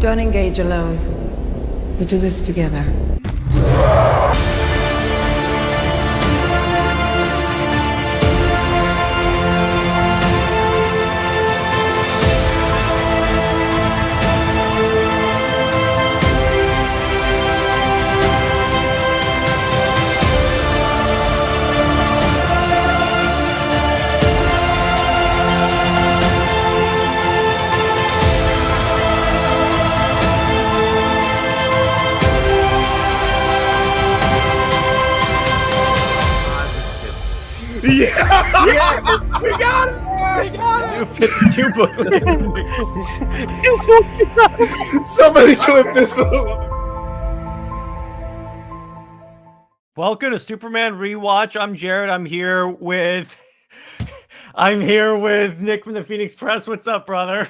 Don't engage alone. We do this together. Yeah! Yeah! We got it! We got it! New 52 book. Somebody clip this one. Welcome to Superman Rewatch. I'm Jared. I'm here with Nick from the Phoenix Press. What's up, brother?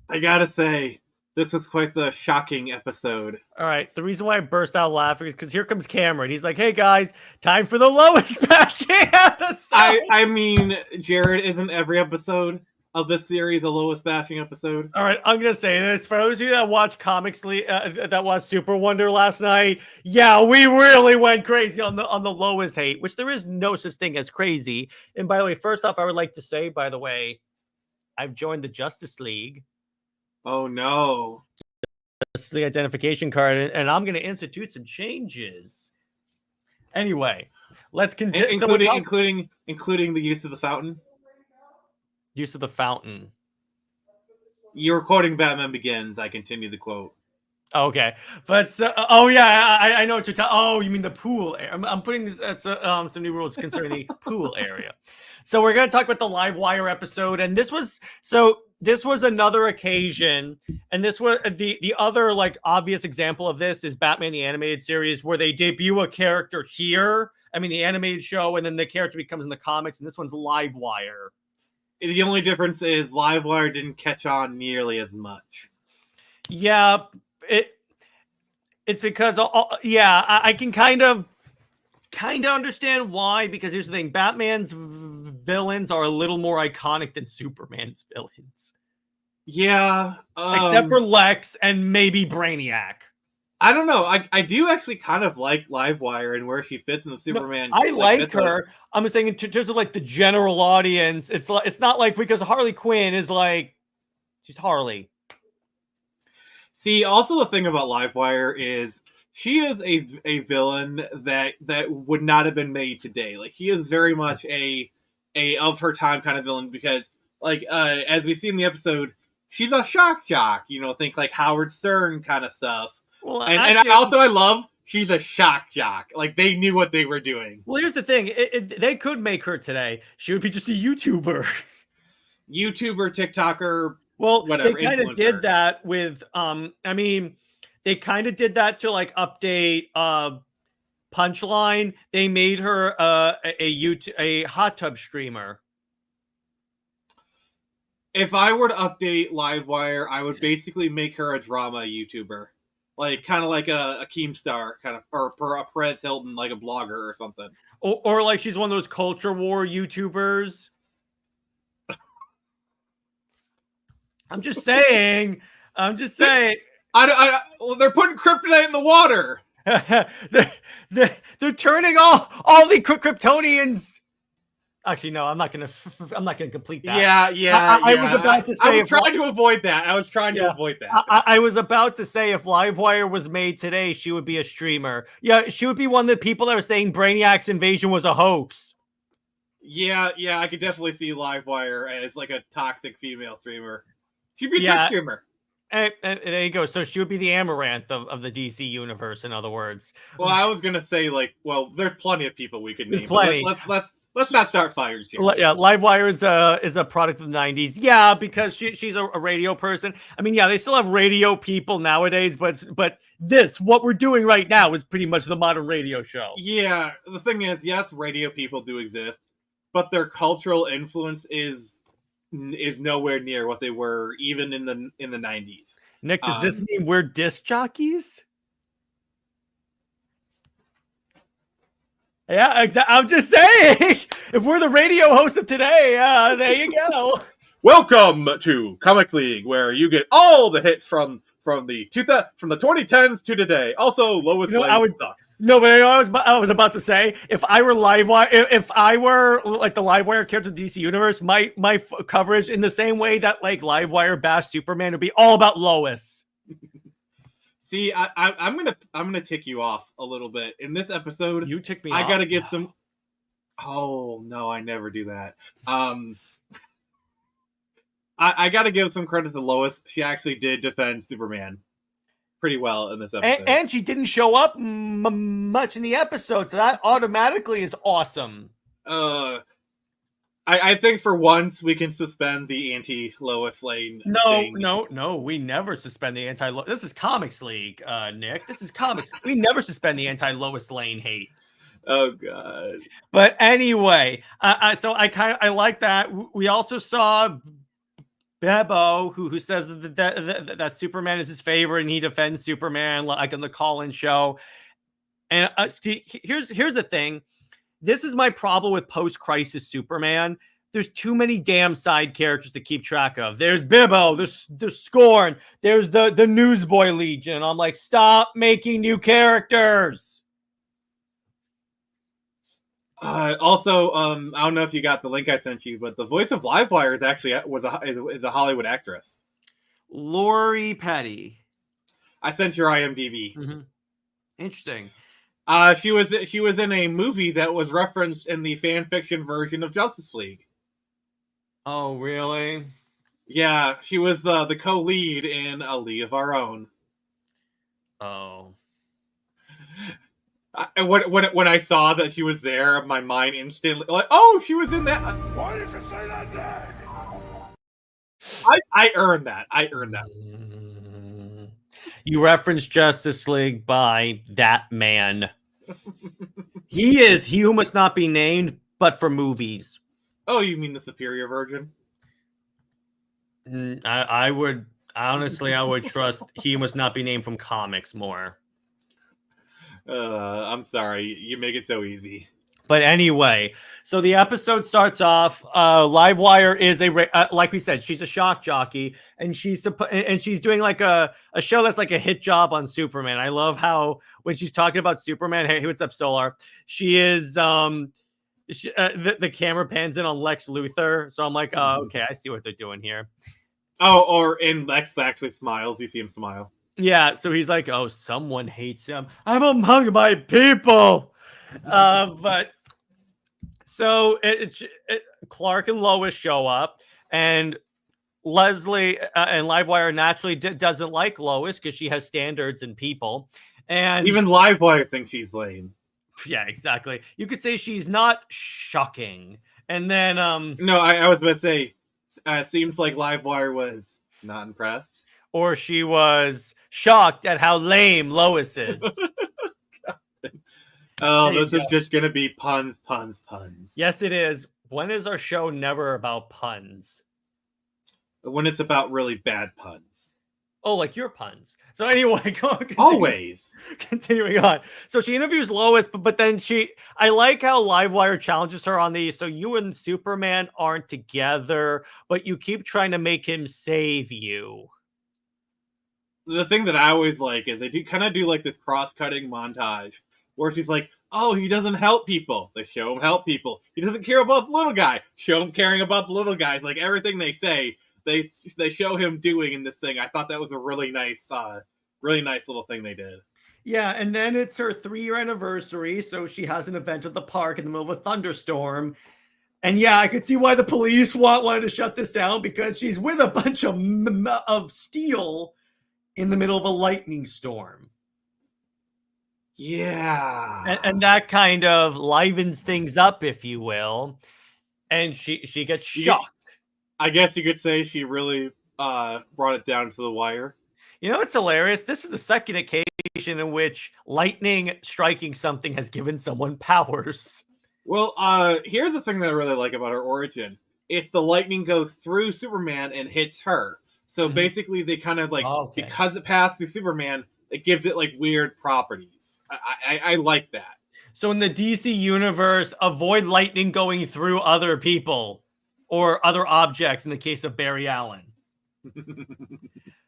I gotta say, this was quite the shocking episode. All right. The reason why I burst out laughing is because here comes Cameron. He's like, "Hey guys, time for the Lois bashing episode." I mean, Jared, isn't every episode of this series a Lois bashing episode? All right, I'm gonna say this for those of you that watched that watched Super Wonder last night. Yeah, we really went crazy on the Lois hate, which there is no such thing as crazy. And by the way, first off, I would like to say, by the way, I've joined the Justice League. Oh no! Justice League identification card, and I'm gonna institute some changes. Anyway, let's continue. Including the use of the fountain. Use of the fountain. You're quoting Batman Begins. I continue the quote. Okay, but oh yeah, I know what you're talking. Oh, you mean the pool? I'm putting some new rules concerning the pool area. So we're gonna talk about the Livewire episode, and this was another occasion, and this was the other like obvious example of this is Batman the Animated Series, where they debut a character here. I mean the animated show, and then the character becomes in the comics, and this one's Livewire. The only difference is Livewire didn't catch on nearly as much. Yeah, it's because I can kind of understand why, because here's the thing: Batman's villains are a little more iconic than Superman's villains. Yeah, except for Lex and maybe Brainiac. I don't know. I do actually kind of like Livewire and where she fits in the Superman. I like her. I'm saying in terms of like the general audience, it's not like because Harley Quinn is like she's Harley. See, also the thing about Livewire is she is a villain that would not have been made today. Like she is very much a of her time kind of villain because like as we see in the episode, she's a shock jock. You know, think like Howard Stern kind of stuff. Well, and I love she's a shock jock. Like they knew what they were doing. Well, here's the thing: they could make her today. She would be just a YouTuber, TikToker. Well, whatever. They kind of did that with I mean, they kind of did that to like update Punchline. They made her a hot tub streamer. If I were to update Livewire, I would basically make her a drama YouTuber. Like, kind of like a Keemstar, kind of, or a Perez Hilton, like a blogger or something. Or like she's one of those culture war YouTubers. I'm just saying. Well, they're putting kryptonite in the water. they're turning all the Kryptonians. Actually, no, I'm not gonna complete that. Yeah. I was about to say. I was trying to avoid that. I was about to say if Livewire was made today, she would be a streamer. Yeah, she would be one of the people that were saying Brainiac's invasion was a hoax. Yeah, I could definitely see Livewire as like a toxic female streamer. She'd be a streamer. And there you go. So she would be the Amaranth of the DC universe, in other words. Well, I was gonna say there's plenty of people we could name. Plenty. Let's not start fires, Jim. Yeah, Livewire is a product of the 90s. Yeah, because she's a radio person. I mean, yeah, they still have radio people nowadays, but what we're doing right now is pretty much the modern radio show. Yeah, the thing is, yes, radio people do exist, but their cultural influence is nowhere near what they were even in the 90s. Nick, does this mean we're disc jockeys? Yeah, exactly. I'm just saying, if we're the radio host of today, there you go. Welcome to Comics League, where you get all the hits from from the 2010s to today. Also, Lois Lane sucks. No, but I was about to say, if I were Livewire, if I were like the Livewire character of the DC universe, my coverage in the same way that like Livewire bashed Superman would be all about Lois. See, I'm gonna tick you off a little bit in this episode. You tick me off. I gotta give some. Oh no, I never do that. I gotta give some credit to Lois. She actually did defend Superman pretty well in this episode, and she didn't show up much in the episode, so that automatically is awesome. I think for once we can suspend the anti-Lois Lane. No, we never suspend the anti-Lois. This is Comics League, Nick. This is Comics. We never suspend the anti-Lois Lane hate. Oh God. But anyway, so I like that. We also saw Bebo, who says that Superman is his favorite and he defends Superman like on the call-in show. And here's the thing. This is my problem with post-crisis Superman. There's too many damn side characters to keep track of. There's Bibbo, there's Scorn, there's the Newsboy Legion. I'm like, stop making new characters. Also, I don't know if you got the link I sent you, but the voice of Livewire is actually is a Hollywood actress. Lori Petty. I sent your IMDb. Mm-hmm. Interesting. She was in a movie that was referenced in the fan fiction version of Justice League. Oh, really? Yeah, she was the co-lead in A League of Our Own. Oh. When I saw that she was there, my mind instantly like, oh, she was in that. Why did you say that name? I earned that. You referenced Justice League by that man. He who must not be named, but for movies. Oh, you mean the superior version? I would trust he must not be named from comics more. I'm sorry, you make it so easy. But anyway, so the episode starts off. Livewire is like we said, she's a shock jockey, and she's doing like a show that's like a hit job on Superman. I love how when she's talking about Superman, hey, what's up, Solar? She is the camera pans in on Lex Luthor, so I'm like, oh, okay, I see what they're doing here. Oh, or in Lex actually smiles. You see him smile. Yeah, so he's like, oh, someone hates him. I'm among my people. But so Clark and Lois show up, and Leslie and Livewire naturally doesn't like Lois because she has standards and people, and even Livewire thinks she's lame. Yeah, exactly. You could say she's not shocking, and then no, I was about to say, seems like Livewire was not impressed, or she was shocked at how lame Lois is. Oh, this is just going to be puns. Yes, it is. When is our show never about puns? When it's about really bad puns. Oh, like your puns. So anyway, always. Continuing on. So she interviews Lois, but then I like how Livewire challenges her on so you and Superman aren't together, but you keep trying to make him save you. The thing that I always like is they do like this cross-cutting montage where she's like, oh, he doesn't help people. They show him help people. He doesn't care about the little guy. Show him caring about the little guys. Like everything they say, they show him doing in this thing. I thought that was a really nice little thing they did. Yeah, and then it's her 3-year anniversary, so she has an event at the park in the middle of a thunderstorm. And yeah, I could see why the police wanted to shut this down, because she's with a bunch of steel in the middle of a lightning storm. Yeah. And that kind of livens things up, if you will. And she gets shocked. I guess you could say she really brought it down to the wire. You know, it's hilarious. This is the second occasion in which lightning striking something has given someone powers. Well, here's the thing that I really like about her origin. It's the lightning goes through Superman and hits her. So basically they kind of like, because it passed through Superman, it gives it like weird properties. I like that. So in the DC universe, avoid lightning going through other people or other objects in the case of Barry Allen.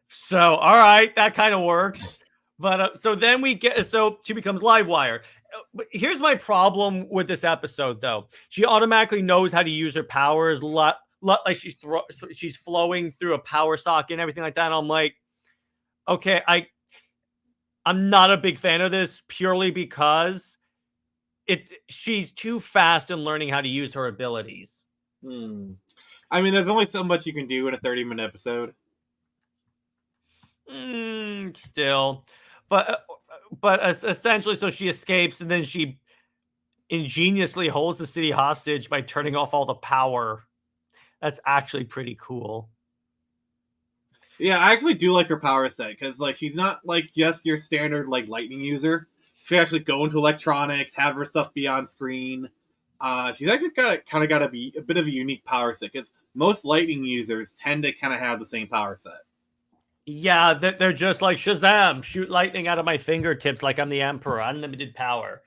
So, all right, that kind of works. But so then so she becomes Livewire. But here's my problem with this episode, though. She automatically knows how to use her powers, like she's flowing through a power socket and everything like that. And I'm like, okay, I'm not a big fan of this purely because she's too fast in learning how to use her abilities. I mean, there's only so much you can do in a 30-minute episode. Still, but essentially, so she escapes and then she ingeniously holds the city hostage by turning off all the power. That's actually pretty cool. Yeah, I actually do like her power set because, like, she's not like just your standard like lightning user. She actually go into electronics, have her stuff be on screen. She's actually got to be a bit of a unique power set because most lightning users tend to kind of have the same power set. Yeah, they're just like Shazam, shoot lightning out of my fingertips like I'm the Emperor, unlimited power.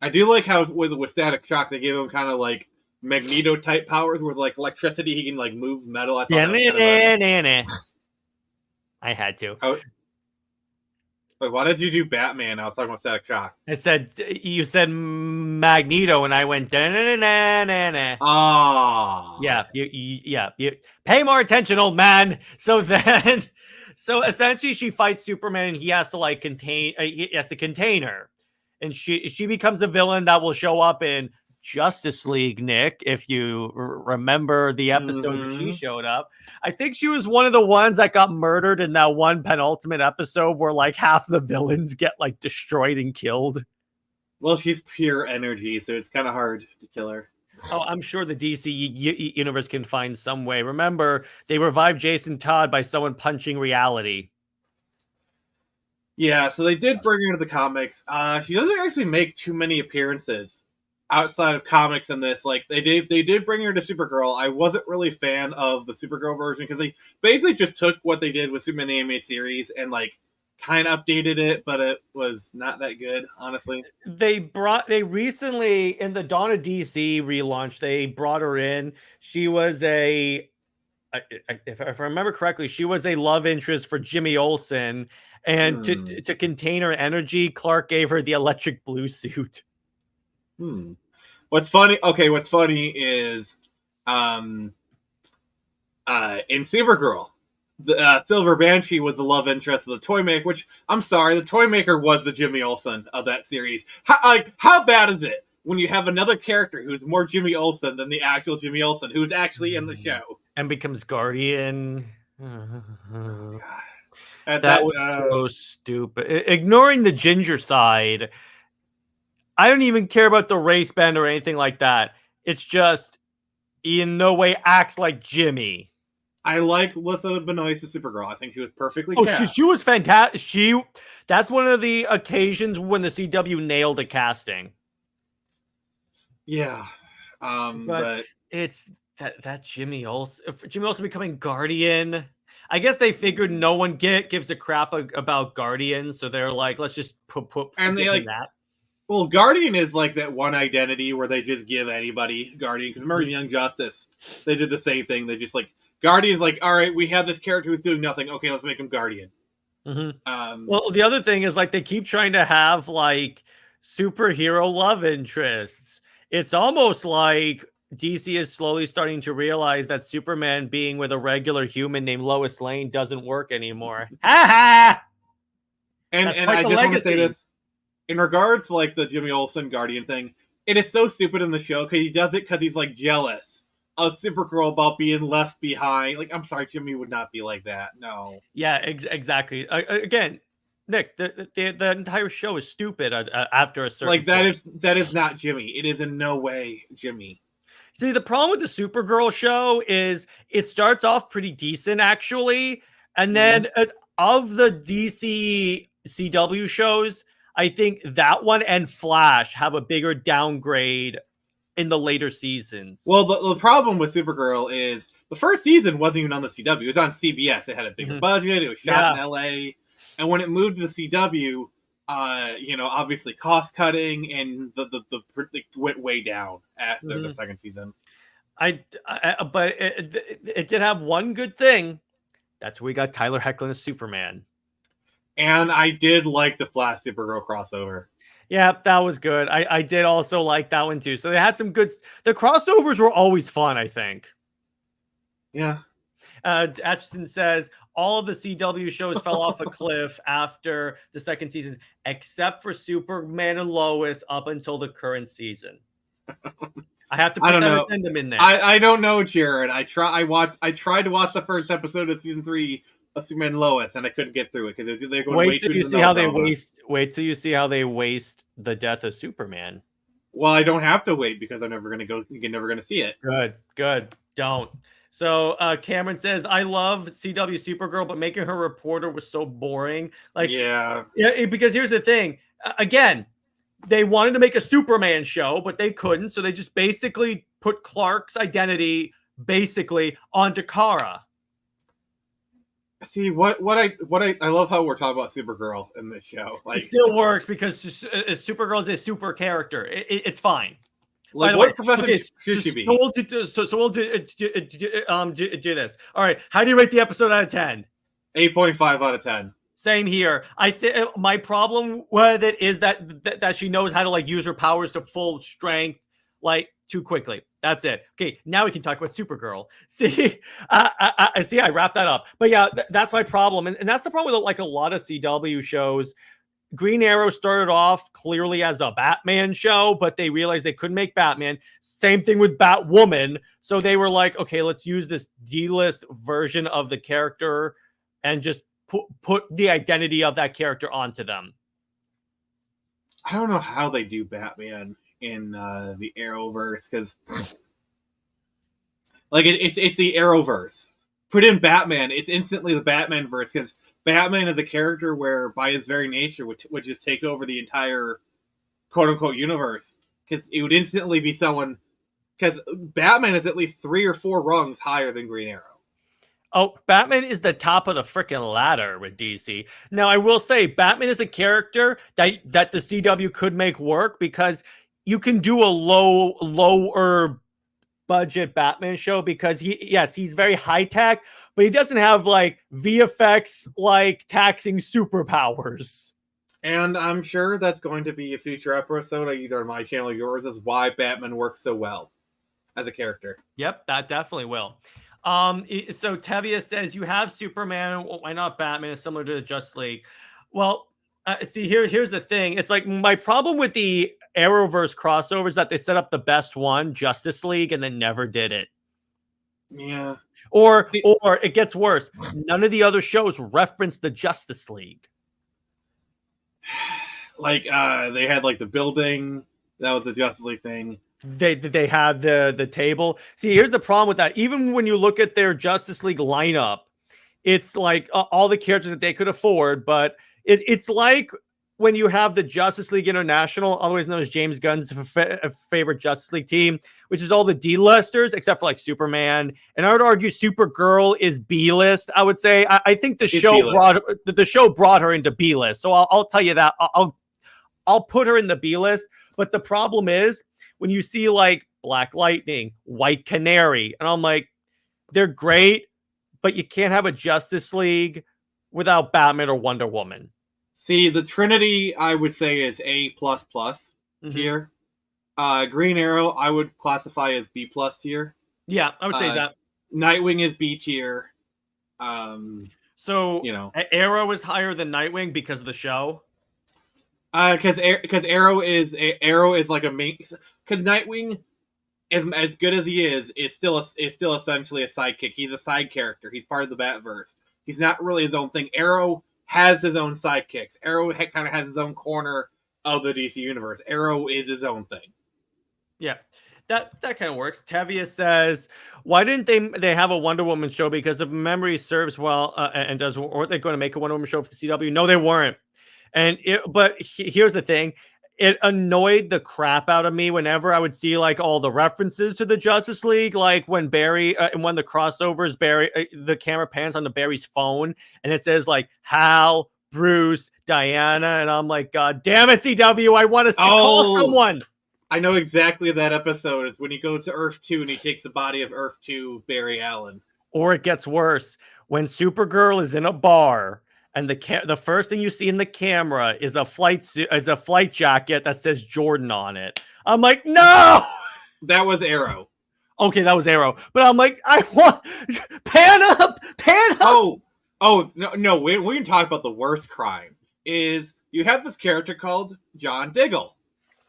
I do like how with Static Shock they gave him kind of like Magneto type powers with like electricity. He can like move metal. I thought that was kind of I had to. Wait, why did you do Batman? I was talking about Static Shock. You said Magneto, and I went da-na-na-na-na-na. Ah, Yeah, you pay more attention, old man. So essentially, she fights Superman, and he has to like contain her, and she becomes a villain that will show up in Justice League, Nick, if you remember the episode where she showed up. I think she was one of the ones that got murdered in that one penultimate episode where like half the villains get like destroyed and killed. Well, she's pure energy, so it's kind of hard to kill her. Oh, I'm sure the DC universe can find some way. Remember, they revived Jason Todd by someone punching reality. Yeah, so they did bring her into the comics. She doesn't actually make too many appearances outside of comics in this. Like they did bring her to Supergirl. I wasn't really a fan of the Supergirl version because they basically just took what they did with Superman the Animated Series and like kind of updated it, but it was not that good, honestly. They recently in the Dawn of DC relaunch, they brought her in. She was if I remember correctly, she was a love interest for Jimmy Olsen, and to contain her energy, Clark gave her the electric blue suit. What's funny is in Supergirl, the Silver Banshee was the love interest of the Toymaker, which I'm sorry, the Toymaker was the Jimmy Olsen of that series. How bad is it when you have another character who's more Jimmy Olsen than the actual Jimmy Olsen, who's actually in the show and becomes Guardian? Oh, that was so stupid. Ignoring the ginger side, I don't even care about the race band or anything like that. It's just he in no way acts like Jimmy. I like Lisa Benoist as Supergirl. I think she was perfectly cast. She was fantastic. That's one of the occasions when the CW nailed a casting. Yeah. But it's that Jimmy Olsen becoming Guardian. I guess they figured no one gives a crap about Guardian, so they're like, let's just put and they like that. Well, Guardian is like that one identity where they just give anybody Guardian. Because remember Young Justice, they did the same thing. They just like Guardian's like, all right, we have this character who's doing nothing. Okay, let's make him Guardian. Well, the other thing is like they keep trying to have like superhero love interests. It's almost like DC is slowly starting to realize that Superman being with a regular human named Lois Lane doesn't work anymore. Ha ha! And I just want to say this. In regards to like the Jimmy Olsen Guardian thing, it is so stupid in the show because he does it because he's like jealous of Supergirl about being left behind. Like, I'm sorry, Jimmy would not be like that. No. Yeah, exactly. Again, Nick, the entire show is stupid after a certain point. That is not Jimmy. It is in no way Jimmy. See, the problem with the Supergirl show is it starts off pretty decent actually, and then of the DC CW shows, I think that one and Flash have a bigger downgrade in the later seasons. Well, the problem with Supergirl is the first season wasn't even on the CW. It was on CBS. It had a bigger budget. It was shot in LA. And when it moved to the CW, obviously cost cutting and the went way down after the second season. But it did have one good thing. That's where we got Tyler Hoechlin as Superman. And I did like the Flash Supergirl crossover. Yeah, that was good. I did also like that one too. So they had some good. The crossovers were always fun, I think. Yeah. Atchison says all of the CW shows fell off a cliff after the second season, except for Superman and Lois up until the current season. I have to put that addendum in there. I don't know, Jared. I tried to watch the first episode of season 3 of Superman and Lois, and I couldn't get through it because they're going way too. Wait till you see how they waste the death of Superman. Well, I don't have to wait because I'm never going to see it. Good. Don't. So Cameron says, I love CW Supergirl, but making her reporter was so boring. Yeah, because here's the thing. Again, they wanted to make a Superman show, but they couldn't. So they just basically put Clark's identity basically onto Kara. See, what I love how we're talking about Supergirl in this show. It still works because Supergirl is a super character. It's fine. Like, what profession should she be? So we'll do this. All right. How do you rate the episode out of 10? 8.5 out of 10. Same here. I think my problem with it is that she knows how to like use her powers to full strength like too quickly. That's it. Okay, now we can talk about Supergirl. See, I wrapped that up. But yeah, that's my problem, and that's the problem with like a lot of CW shows. Green Arrow started off clearly as a Batman show, but they realized they couldn't make Batman. Same thing with Batwoman. So they were like, okay, let's use this D-list version of the character and just put the identity of that character onto them. I don't know how they do Batman in the Arrowverse, because like it's the Arrowverse. Put in Batman, it's instantly the Batman verse, because Batman is a character where, by his very nature, would just take over the entire quote-unquote universe. Because it would instantly be someone... Because Batman is at least 3 or 4 rungs higher than Green Arrow. Oh, Batman is the top of the freaking ladder with DC. Now, I will say, Batman is a character that the CW could make work, because you can do a lower budget Batman show, because he's very high tech, but he doesn't have like VFX like taxing superpowers. And I'm sure that's going to be a future episode, either on my channel or yours, is why Batman works so well as a character. Yep, that definitely will. So Tevia says, you have Superman, why not Batman? Is similar to the Justice League. Well, see, here's the thing. It's like my problem with the Arrowverse crossover is that they set up the best one, Justice League, and then never did it. Yeah. Or it gets worse. None of the other shows reference the Justice League. Like they had like the building, that was the Justice League thing. They had the table. See, here's the problem with that. Even when you look at their Justice League lineup, it's like all the characters that they could afford, but it's like when you have the Justice League International, otherwise known as James Gunn's favorite Justice League team, which is all the D-listers, except for like Superman. And I would argue Supergirl is B-list, I would say. I think the show brought her into B-list. So I'll tell you that. I'll put her in the B-list. But the problem is, when you see like Black Lightning, White Canary, and I'm like, they're great, but you can't have a Justice League without Batman or Wonder Woman. See, the Trinity, I would say, is A++ tier. Green Arrow, I would classify as B+ tier. Yeah, I would say that. Nightwing is B tier. So, Arrow is higher than Nightwing because of the show? Because Arrow is like a main... Because Nightwing, as good as he is still essentially a sidekick. He's a side character. He's part of the Batverse. He's not really his own thing. Arrow has his own sidekicks. Arrow kind of has his own corner of the DC universe. Arrow is his own thing. Yeah, that kind of works. Tevia says, why didn't they have a Wonder Woman show? Because if memory serves well and does, or they're going to make a Wonder Woman show for the CW? No, they weren't. But here's the thing. It annoyed the crap out of me whenever I would see like all the references to the Justice League, like when Barry and when the crossovers, the camera pans onto Barry's phone and it says like Hal, Bruce, Diana, and I'm like, God damn it, CW! I want to call someone. I know exactly that episode. It's when he goes to Earth 2 and he takes the body of Earth 2 Barry Allen. Or it gets worse. when Supergirl is in a bar and the first thing you see in the camera is a flight jacket that says Jordan on it. I'm like, no. That was Arrow. Okay, that was Arrow, but I'm like, I want pan up. Oh no. We can talk about the worst crime. Is you have this character called John Diggle,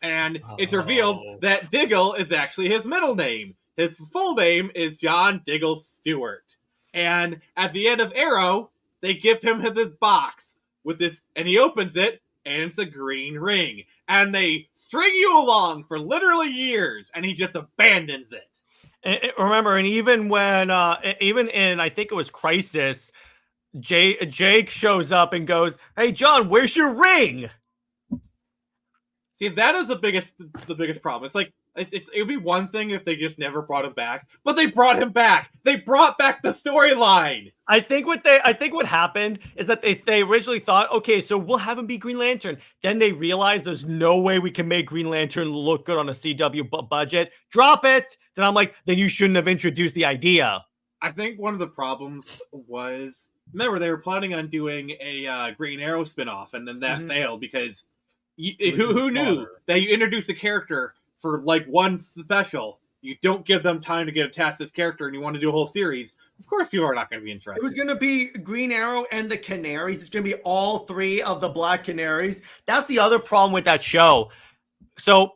and it's revealed that Diggle is actually his middle name. His full name is John Diggle Stewart. And at the end of Arrow, they give him this box with this, and he opens it, and it's a green ring. And they string you along for literally years, and he just abandons it. Remember, and even when, even in, I think it was Crisis, Jake shows up and goes, "Hey, John, where's your ring?" See, that is the biggest problem. It's like, it would be one thing if they just never brought him back, but they brought him back. They brought back the storyline. I think what happened is that they originally thought, okay, so we'll have him be Green Lantern. Then they realized there's no way we can make Green Lantern look good on a CW budget. Drop it. Then I'm like, then you shouldn't have introduced the idea. I think one of the problems was, remember, they were planning on doing a Green Arrow spinoff, and then that failed because who knew that you introduce a character for like one special, you don't give them time to get attached to this character, and you want to do a whole series. Of course, people are not going to be interested. It was going to be Green Arrow and the Canaries. It's going to be all three of the Black Canaries. That's the other problem with that show. So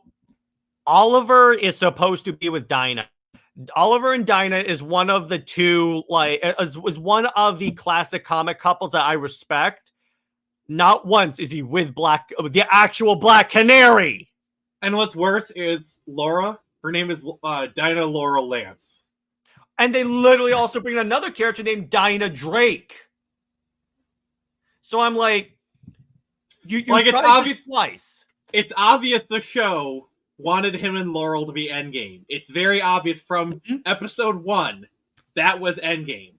Oliver is supposed to be with Dinah. Oliver and Dinah is one of the two, was one of the classic comic couples that I respect. Not once is he with the actual Black Canary. And what's worse is Laura. Her name is Dinah Laurel Lance. And they literally also bring in another character named Dinah Drake. So I'm like, you like, it's obvious twice. It's obvious the show wanted him and Laurel to be Endgame. It's very obvious from episode 1 that was Endgame.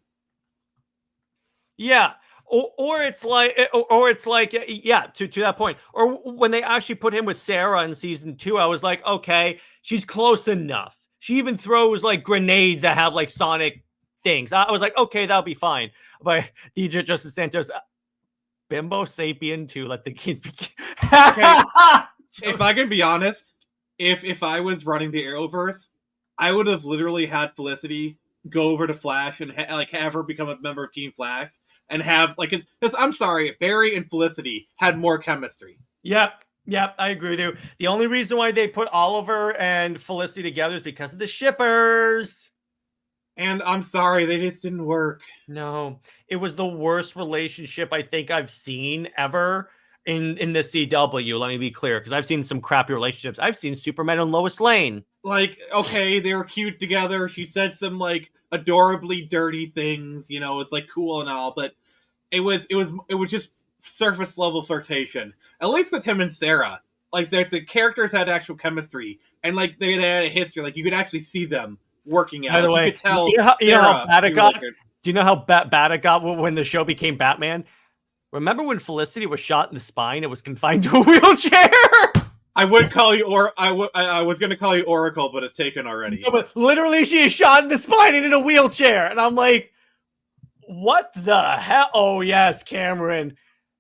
Yeah. Or it's like, yeah, to that point. Or when they actually put him with Sarah in season 2, I was like, okay, she's close enough. She even throws like grenades that have like sonic things. I was like, okay, that'll be fine. But DJ Justice Santos, Bimbo Sapien 2, let the kids be. Okay. If I can be honest, if I was running the Arrowverse, I would have literally had Felicity go over to Flash and have her become a member of Team Flash. And have, because I'm sorry, Barry and Felicity had more chemistry. Yep, I agree with you. The only reason why they put Oliver and Felicity together is because of the shippers. And I'm sorry, they just didn't work. No, it was the worst relationship I think I've seen ever in the CW. Let me be clear, because I've seen some crappy relationships. I've seen Superman and Lois Lane. Like, okay, they were cute together. She said some, adorably dirty things, it's cool and all, but it was just surface level flirtation. At least with him and Sarah, the characters had actual chemistry, and they had a history. You could actually see them working out. By the way, you could tell. You know how bad it got? Do you know how bad it got when the show became Batman? Remember when Felicity was shot in the spine and was confined to a wheelchair? I would call you, I was going to call you Oracle, but it's taken already. No, but literally, she is shot in the spine and in a wheelchair, and I'm like, what the hell? Oh yes, Cameron,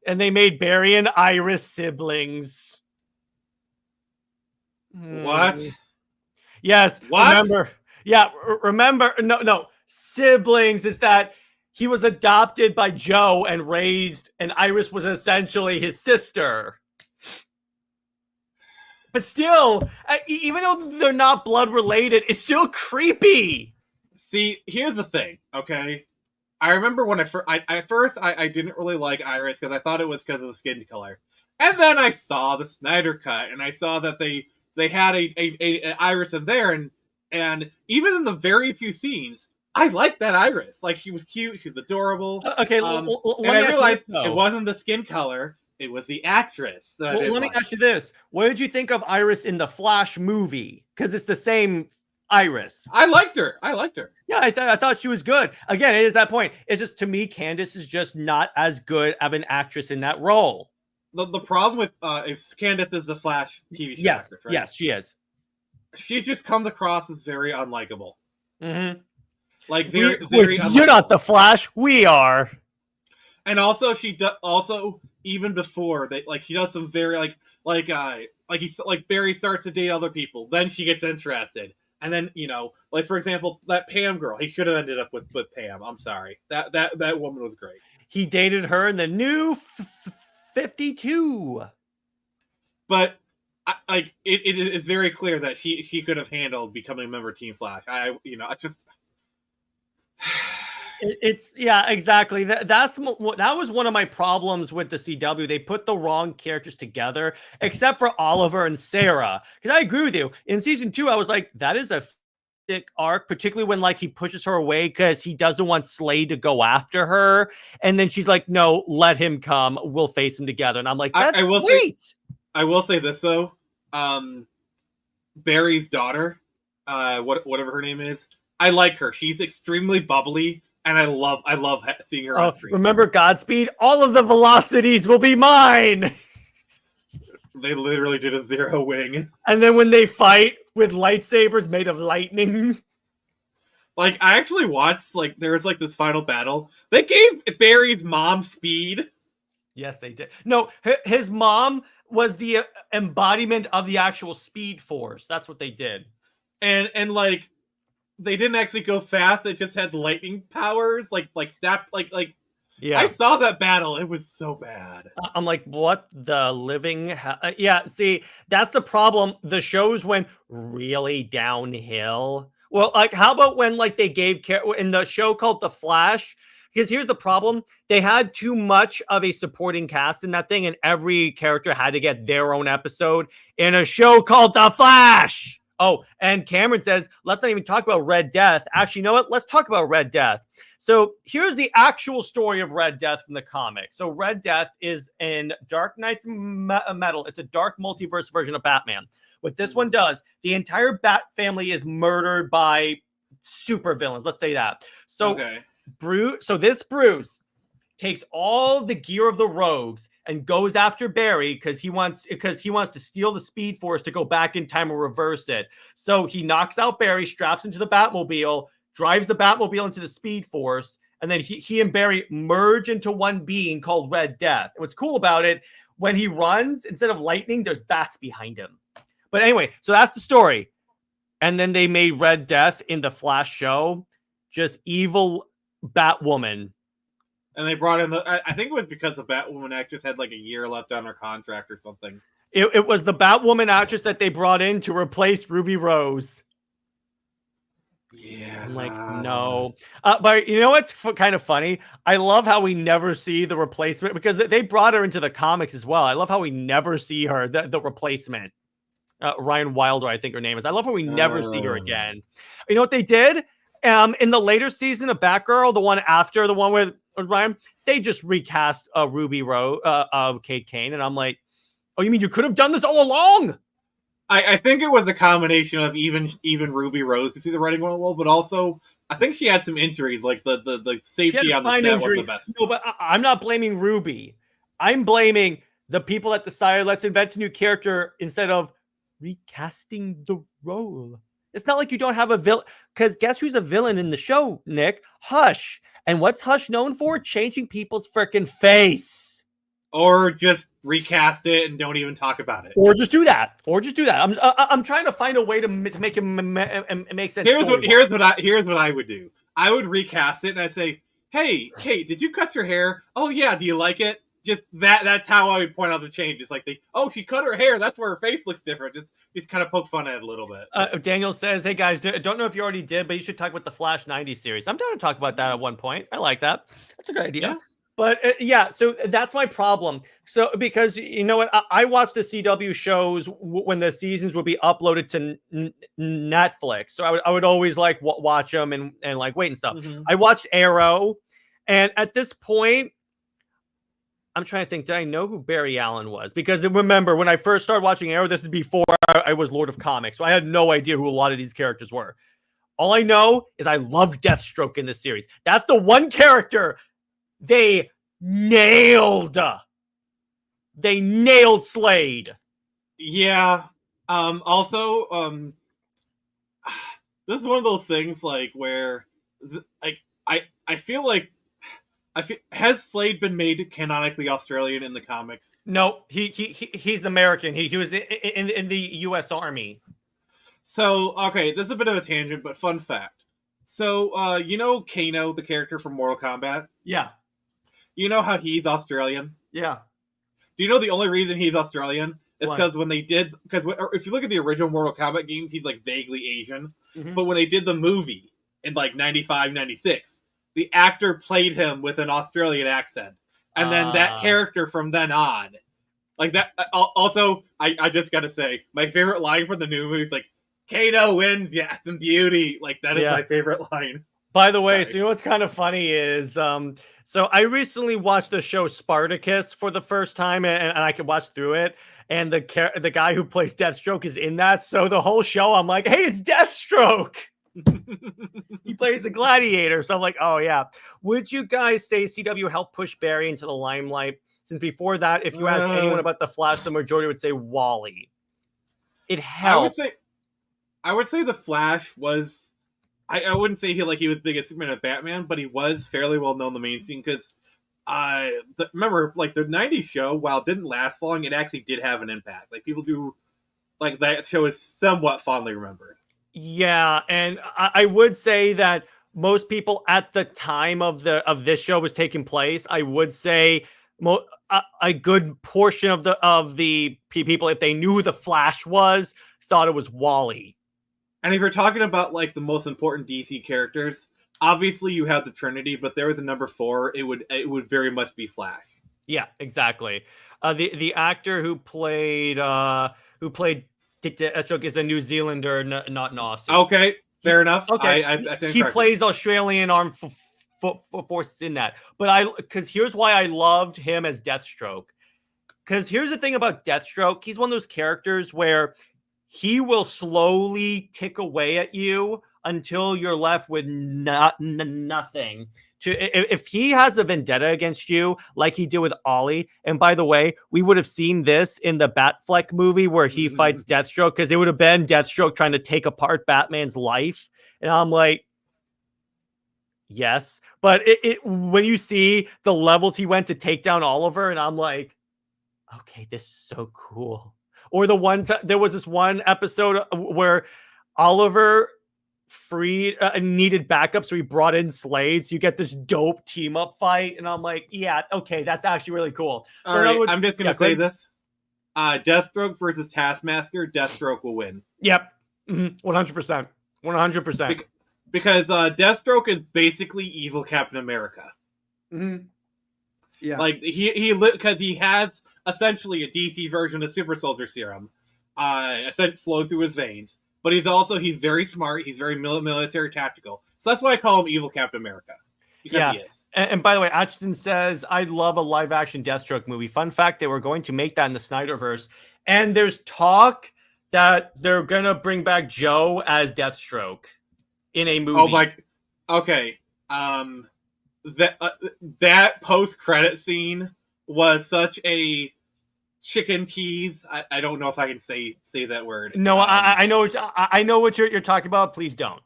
and they made Barry and Iris siblings. What? Yes. What? Remember? Yeah. Remember? No. Siblings is that he was adopted by Joe and raised, and Iris was essentially his sister. But still, even though they're not blood related, it's still creepy. See, here's the thing, okay? I remember when at first I didn't really like Iris because I thought it was because of the skin color. And then I saw the Snyder Cut, and I saw that they had a Iris in there, and even in the very few scenes, I liked that Iris. She was cute, she was adorable. Okay, and I realized it wasn't the skin color. It was the actress. Let me ask you this. What did you think of Iris in the Flash movie? Because it's the same Iris. I liked her. Yeah, I thought she was good. Again, it is that point. It's just, to me, Candace is just not as good of an actress in that role. The problem with if Candace is the Flash TV show actress, right? Yes, she is. She just comes across as very unlikable. Mm-hmm. Like very You're not the Flash. We are. And also also even before they she does some very Barry starts to date other people, then she gets interested. And then, for example, that Pam girl, he should have ended up with Pam. I'm sorry. That woman was great. He dated her in the new 52. But it's very clear that he could have handled becoming a member of Team Flash. It's just It's yeah, exactly. That was one of my problems with the CW. They put the wrong characters together, except for Oliver and Sarah. Because I agree with you. In season 2, I was like, that is a thick arc, particularly when he pushes her away because he doesn't want Slade to go after her, and then she's like, "No, let him come. We'll face him together." And I'm like, "That's sweet." I will say this though, Barry's daughter, whatever her name is, I like her. She's extremely bubbly. And I love seeing her on screen. Remember Godspeed? All of the velocities will be mine. They literally did a zero wing. And then when they fight with lightsabers made of lightning. I actually watched, there was this final battle. They gave Barry's mom speed. Yes, they did. No, his mom was the embodiment of the actual Speed Force. That's what they did. And they didn't actually go fast. They just had lightning powers, snap, Yeah. I saw that battle. It was so bad. I'm like, what the living? Yeah, see, that's the problem. The shows went really downhill. Well, how about when they gave in the show called The Flash? Because here's the problem. They had too much of a supporting cast in that thing, and every character had to get their own episode in a show called The Flash. Oh, and Cameron says, let's not even talk about Red Death. Actually, you know what? Let's talk about Red Death. So here's the actual story of Red Death from the comic. So Red Death is in Dark Knight's Metal. It's a dark multiverse version of Batman. What this one does, the entire Bat family is murdered by supervillains. Let's say that. So, okay. This Bruce takes all the gear of the rogues and goes after Barry because he wants to steal the Speed Force to go back in time and reverse it. So he knocks out Barry, straps into the Batmobile, drives the Batmobile into the Speed Force, and then he and Barry merge into one being called Red Death. And what's cool about it, when he runs, instead of lightning, there's bats behind him. But anyway, so that's the story. And then they made Red Death in the Flash show, just evil Batwoman. And they brought in I think it was because the Batwoman actress had a year left on her contract or something. It was the Batwoman actress that they brought in to replace Ruby Rose. Yeah. I'm like, no. But you know what's kind of funny? I love how we never see the replacement because they brought her into the comics as well. I love how we never see her, the replacement. Ryan Wilder, I think her name is. I love how we never see her again. You know what they did? In the later season of Batgirl, the one after the one with Ryan, they just recast Ruby Rose, Kate Kane, and I'm like, oh, you mean you could have done this all along? I think it was a combination of even Ruby Rose to see the writing on the wall, but also I think she had some injuries, the safety on the set wasn't the best. No, but I'm not blaming Ruby. I'm blaming the people that decided let's invent a new character instead of recasting the role. It's not like you don't have a villain, because guess who's a villain in the show, Nick? Hush. And what's Hush known for? Changing people's freaking face. Or just recast it and don't even talk about it. Or just do that. I'm trying to find a way to make it make sense. Here's what I would do. I would recast it and I say, "Hey, Kate, did you cut your hair? Oh yeah, do you like it?" Just that's how I would point out the changes. She cut her hair. That's where her face looks different. Just kind of poke fun at it a little bit. Daniel says, hey guys, don't know if you already did, but you should talk about the Flash 90s series. I'm down to talk about that at one point. I like that. That's a good idea. Yeah. But yeah, so that's my problem. So because you know what, I watch the CW shows when the seasons would be uploaded to Netflix. So I would always watch them and wait and stuff. Mm-hmm. I watched Arrow, and at this point, I'm trying to think, did I know who Barry Allen was? Because remember, when I first started watching Arrow, this is before I was Lord of Comics. So I had no idea who a lot of these characters were. All I know is I love Deathstroke in this series. That's the one character they nailed. They nailed Slade. Yeah. Also, this is one of those things where like I feel like has Slade been made canonically Australian in the comics? No, he's American. He was in the U.S. Army. So okay, this is a bit of a tangent, but fun fact. So you know Kano, the character from Mortal Kombat? Yeah, You know how he's Australian? yeah. Do you know the only reason he's Australian is Why? because if you look at the original Mortal Kombat games, he's like vaguely Asian. Mhm. But when they did the movie in like 95, 96, the actor played him with an Australian accent. And then that character from then on, like that. Also, I just gotta say, my favorite line from the new movie is like, Kano wins, yeah, and beauty. Like, that is my favorite line. By the way, so you know what's kind of funny is, so I recently watched the show Spartacus for the first time, and I could watch through it. And the guy who plays Deathstroke is in that. So the whole show, I'm like, hey, it's Deathstroke. He plays a gladiator. So I'm like, oh yeah. Would you guys say CW helped push Barry into the limelight? Since before that, if you asked anyone about the Flash, the majority would say Wally. It helped. I would say the Flash was. I wouldn't say he was big as Superman and Batman, but he was fairly well known in the main scene because remember, like, the 90s show, while it didn't last long, it actually did have an impact. Like, people do, like, that show is somewhat fondly remembered. Yeah, and I would say that most people at the time of this show was taking place, I would say a good portion of the people, if they knew who the Flash was, thought it was Wally. And if you're talking about, like, the most important DC characters, obviously you have the Trinity, but there was a number 4. It would very much be Flash. Yeah, exactly. The actor who played Deathstroke is a New Zealander, not an Aussie. Okay, fair enough. Okay, he correctly. plays Australian Armed Forces in that. But because here's why I loved him as Deathstroke. Because here's the thing about Deathstroke: he's one of those characters where he will slowly tick away at you until you're left with nothing. If he has a vendetta against you, like he did with Ollie, and by the way, we would have seen this in the Batfleck movie where he fights Deathstroke, because it would have been Deathstroke trying to take apart Batman's life. And I'm like, yes. But when you see the levels he went to take down Oliver, and I'm like, okay, this is so cool. Or there was this one episode where Oliver needed backup, so he brought in Slade. So you get this dope team up fight, and I'm like, yeah, okay, that's actually really cool. All right, I'm just gonna say this: Deathstroke versus Taskmaster, Deathstroke will win. Yep, 100%, 100%. Because Deathstroke is basically evil Captain America. Mm-hmm. Yeah, like because he has essentially a DC version of Super Soldier Serum, flowing through his veins. But he's very smart. He's very military tactical. So that's why I call him evil Captain America. Because he is. And by the way, Atchison says, I'd love a live action Deathstroke movie. Fun fact, they were going to make that in the Snyderverse. And there's talk that they're going to bring back Joe as Deathstroke in a movie. Oh my, okay. That post-credit scene was such a chicken tease. I don't know if I can say that word. No, I know what you're talking about. Please don't.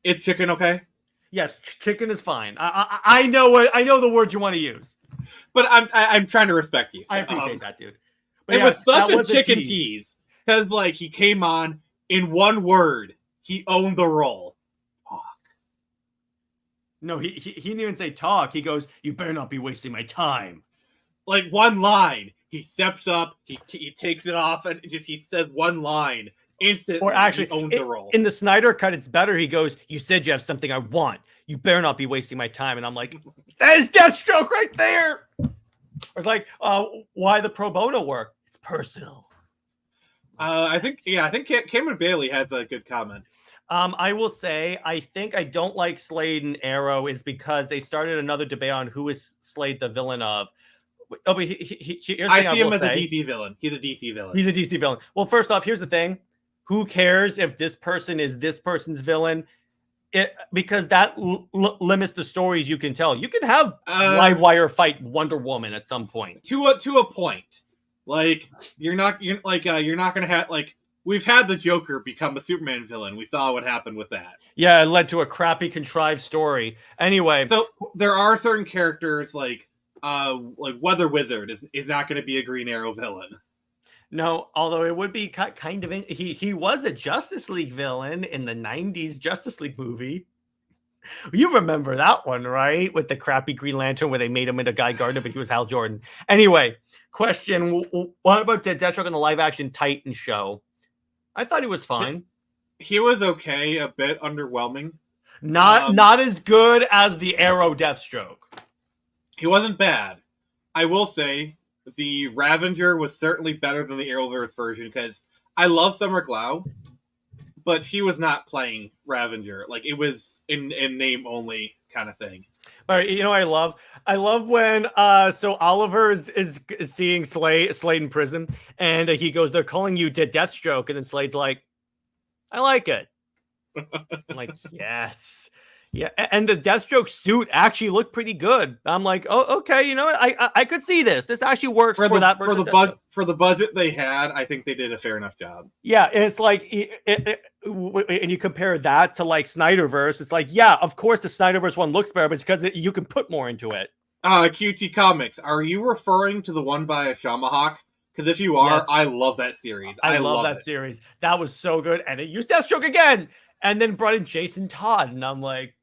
It's chicken, okay? Yes, chicken is fine. I know the word you want to use. But I'm trying to respect you. So, I appreciate that, dude. But it was such a chicken tease because, like, he came on in one word. He owned the role. Talk. No, he didn't even say talk. He goes, "You better not be wasting my time." Like, one line. He steps up, he takes it off, and he says one line. Instantly, or actually, he owns the role. In the Snyder cut, it's better. He goes, "You said you have something I want. You better not be wasting my time." And I'm like, that is Deathstroke right there. It's like, why the pro bono work? It's personal. I think Cameron Bailey has a good comment. I will say, I think I don't like Slade and Arrow is because they started another debate on who is Slade the villain of. Oh, but I see him as a DC villain. He's a DC villain. He's a DC villain. Well, first off, here's the thing. Who cares if this person is this person's villain? Because that limits the stories you can tell. You can have Livewire fight Wonder Woman at some point. To a point. Like, you're not gonna have, like, we've had the Joker become a Superman villain. We saw what happened with that. Yeah, it led to a crappy contrived story. Anyway, so there are certain characters like Weather Wizard is not going to be a Green Arrow villain. No, although it would be kind of he was a Justice League villain in the 90s Justice League movie. You remember that one, right? With the crappy Green Lantern where they made him into Guy Gardner, but he was Hal Jordan. Anyway, question, what about Deathstroke in the live action Titan show? I thought he was fine. He was okay, a bit underwhelming. Not as good as the Arrow Deathstroke. He wasn't bad. I will say the Ravager was certainly better than the Arrowverse version because I love Summer Glau, but she was not playing Ravager. Like, it was in name only kind of thing. But you know, I love when so Oliver is seeing Slade in prison, and he goes, "They're calling you Deathstroke," and then Slade's like, "I like it." I'm like, yes. Yeah, and the Deathstroke suit actually looked pretty good. I'm like, oh, okay, you know what? I could see this. This actually works for the budget they had. I think they did a fair enough job. Yeah, it's like, and you compare that to like Snyderverse. It's like, yeah, of course the Snyderverse one looks better, but it's because you can put more into it. QT Comics. Are you referring to the one by Shamahawk? Because if you are, yes. I love that series. I love that series. That was so good, and it used Deathstroke again, and then brought in Jason Todd, and I'm like,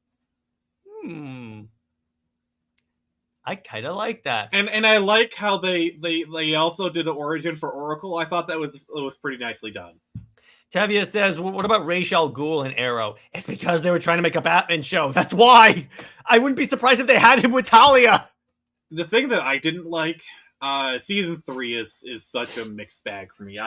I kind of like that. And I like how they also did an origin for Oracle. I thought it was pretty nicely done. Tevia says, what about Ra's al Ghul and Arrow? It's because they were trying to make a Batman show. That's why. I wouldn't be surprised if they had him with Talia. The thing that I didn't like, season 3 is such a mixed bag for me.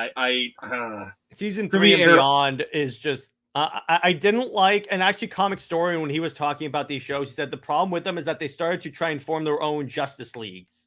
Season 3 and beyond is just, I didn't like, and actually Comic Historian, when he was talking about these shows, he said the problem with them is that they started to try and form their own Justice Leagues.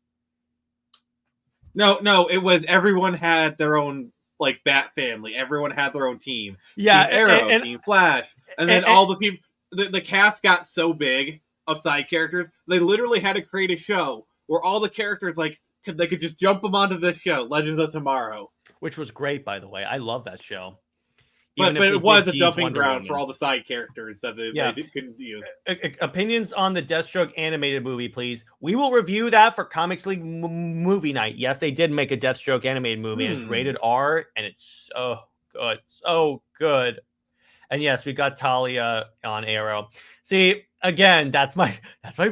No, it was everyone had their own, like, Bat family. Everyone had their own team. Yeah. Team Arrow, Team Flash. And then all the people, the cast got so big of side characters, they literally had to create a show where all the characters, like, they could just jump them onto this show, Legends of Tomorrow. Which was great, by the way. I love that show. But it was a jumping ground for all the side characters that they couldn't use. Opinions on the Deathstroke animated movie, please. We will review that for Comics League movie night. Yes, they did make a Deathstroke animated movie, and it's rated R, and it's so good. So good. And yes, we got Talia on Arrow. See, again, that's my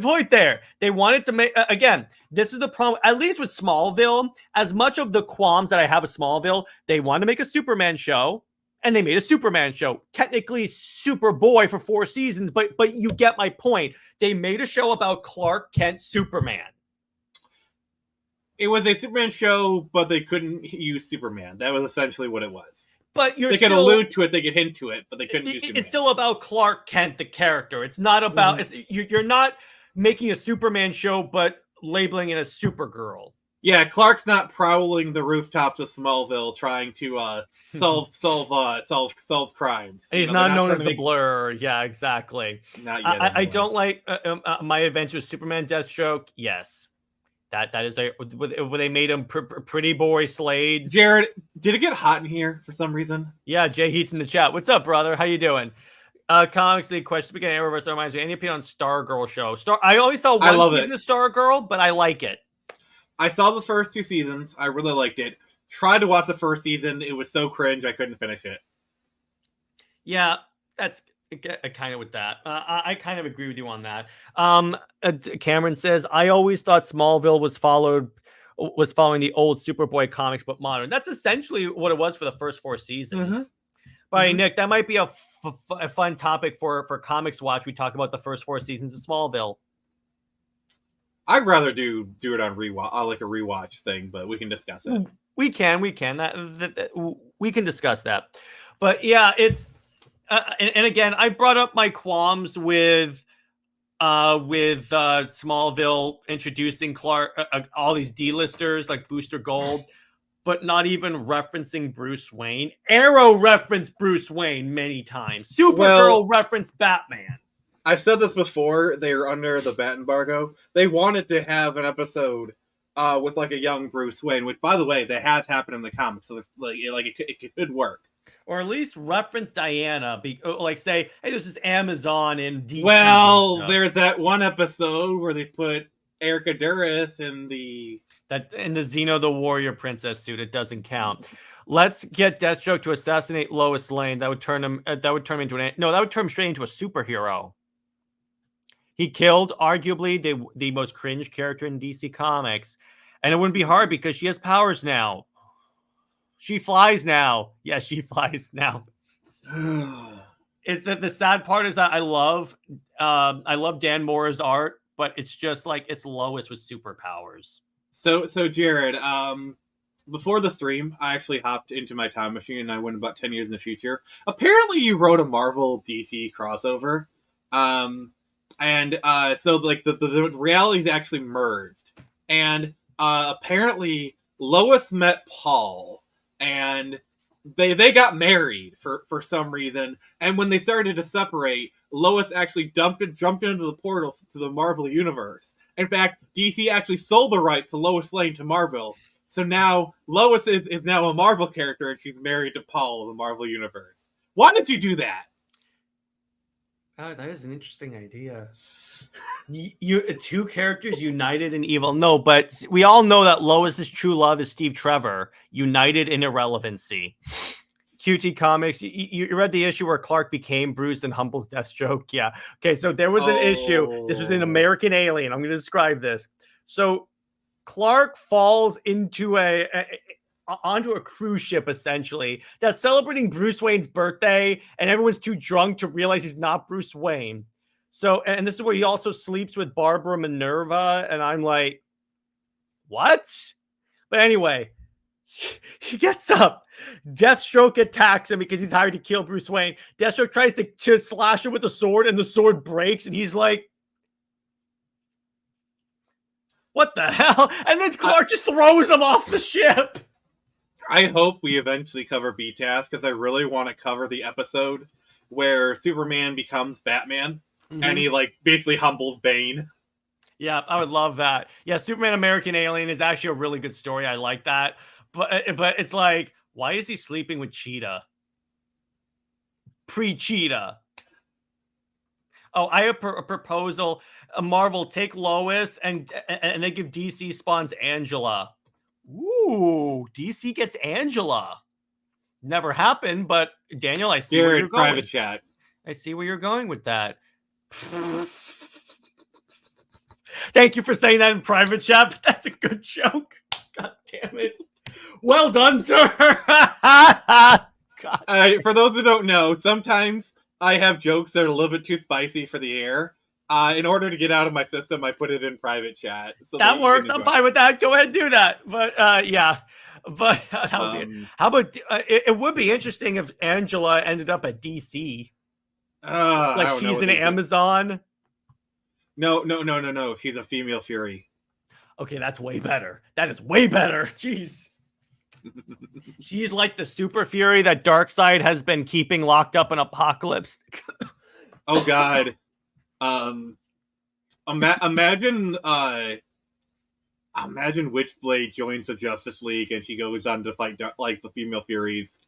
point there. They wanted to make, again, this is the problem, at least with Smallville, as much of the qualms that I have with Smallville, they wanted to make a Superman show, and they made a Superman show. Technically Superboy for 4 seasons, but you get my point. They made a show about Clark Kent Superman. It was a Superman show, but they couldn't use Superman. That was essentially what it was. But they could allude to it, they could hint to it, but they couldn't use Superman. It's still about Clark Kent, the character. It's not about... You're not making a Superman show, but labeling it as Supergirl. Yeah, Clark's not prowling the rooftops of Smallville trying to solve crimes. And he's not known as the Blur. Yeah, exactly. Not yet. I don't like My Adventures with Superman Deathstroke. Yes. That is where they made him pretty boy Slade. Jared, did it get hot in here for some reason? Yeah, Jay Heat's in the chat. What's up, brother? How you doing? Comics League question. Speaking of Arrowverse, reminds me, any opinion on Stargirl show? I always saw one season of Stargirl, but I like it. I saw the first 2 seasons. I really liked it. Tried to watch the first season. It was so cringe, I couldn't finish it. Yeah, that's kind of with that. I kind of agree with you on that. Cameron says, I always thought Smallville was following the old Superboy comics, but modern. That's essentially what it was for the first 4 seasons. But Nick, that might be a fun topic for Comics Watch. We talk about the first 4 seasons of Smallville. I'd rather do it on rewatch, like a rewatch thing, but we can discuss it. We can. We can discuss that. But yeah, it's and again, I brought up my qualms with Smallville introducing Clark, all these D-listers like Booster Gold, but not even referencing Bruce Wayne. Arrow referenced Bruce Wayne many times. Supergirl referenced Batman. I've said this before. They were under the bat embargo. They wanted to have an episode with like a young Bruce Wayne, which, by the way, that has happened in the comics. So it's it could work. or at least reference Diana. Like say, hey, there's this Amazon in DC. Well, there's that one episode where they put Erica Duras in the Xeno the Warrior Princess suit. It doesn't count. Let's get Deathstroke to assassinate Lois Lane. That would turn him. That would turn him straight into a superhero. He killed arguably the most cringe character in DC Comics, and it wouldn't be hard because she has powers now. She flies now. Yes, she flies now. It's that the sad part is that I love Dan Mora's art, but it's just like it's Lois with superpowers. So Jared, before the stream, I actually hopped into my time machine and I went about 10 years in the future. Apparently, you wrote a Marvel DC crossover, so like the realities actually merged, and apparently Lois met Paul, and they got married for some reason, and when they started to separate, Lois actually jumped into the portal to the Marvel universe. In fact, DC actually sold the rights to Lois Lane to Marvel. So now Lois is now a Marvel character and she's married to Paul of the Marvel universe. Why did you do that? That is an interesting idea. You two characters united in evil. No, but we all know that Lois's true love is Steve Trevor, united in irrelevancy. QT Comics, you read the issue where Clark became Bruce and Humble's Deathstroke? Yeah. Okay, so there was an issue. This was in American Alien. I'm going to describe this. So Clark falls into onto a cruise ship, essentially, that's celebrating Bruce Wayne's birthday, and everyone's too drunk to realize he's not Bruce Wayne. So, and this is where he also sleeps with Barbara Minerva, and I'm like, what? But anyway, he gets up. Deathstroke attacks him because he's hired to kill Bruce Wayne. Deathstroke tries to slash him with a sword, and the sword breaks, and he's like, what the hell? And then Clark just throws him off the ship. I hope we eventually cover BTAS, because I really want to cover the episode where Superman becomes Batman, and he like basically humbles Bane. Yeah, I would love that. Yeah, Superman American Alien is actually a really good story. I like that. But it's like, why is he sleeping with Cheetah? Pre-Cheetah. Oh, I have a proposal. Marvel, take Lois and they give DC spawns Angela. Ooh, DC gets Angela. Never happened, but Daniel, I see where you're going. Private chat. I see where you're going with that. Thank you for saying that in private chat, but that's a good joke. God damn it. Well done, sir. For those who don't know, sometimes I have jokes that are a little bit too spicy for the air. In order to get out of my system, I put it in private chat. So that works. I'm fine with that. Go ahead and do that. But yeah. But that would be, how about it would be interesting if Angela ended up at DC. Like she's an Amazon. No. She's a female Fury. Okay, that's way better. That is way better. Jeez. She's like the Super Fury that Darkseid has been keeping locked up in Apocalypse. Oh God. Imagine Witchblade joins the Justice League and she goes on to fight like the female Furies.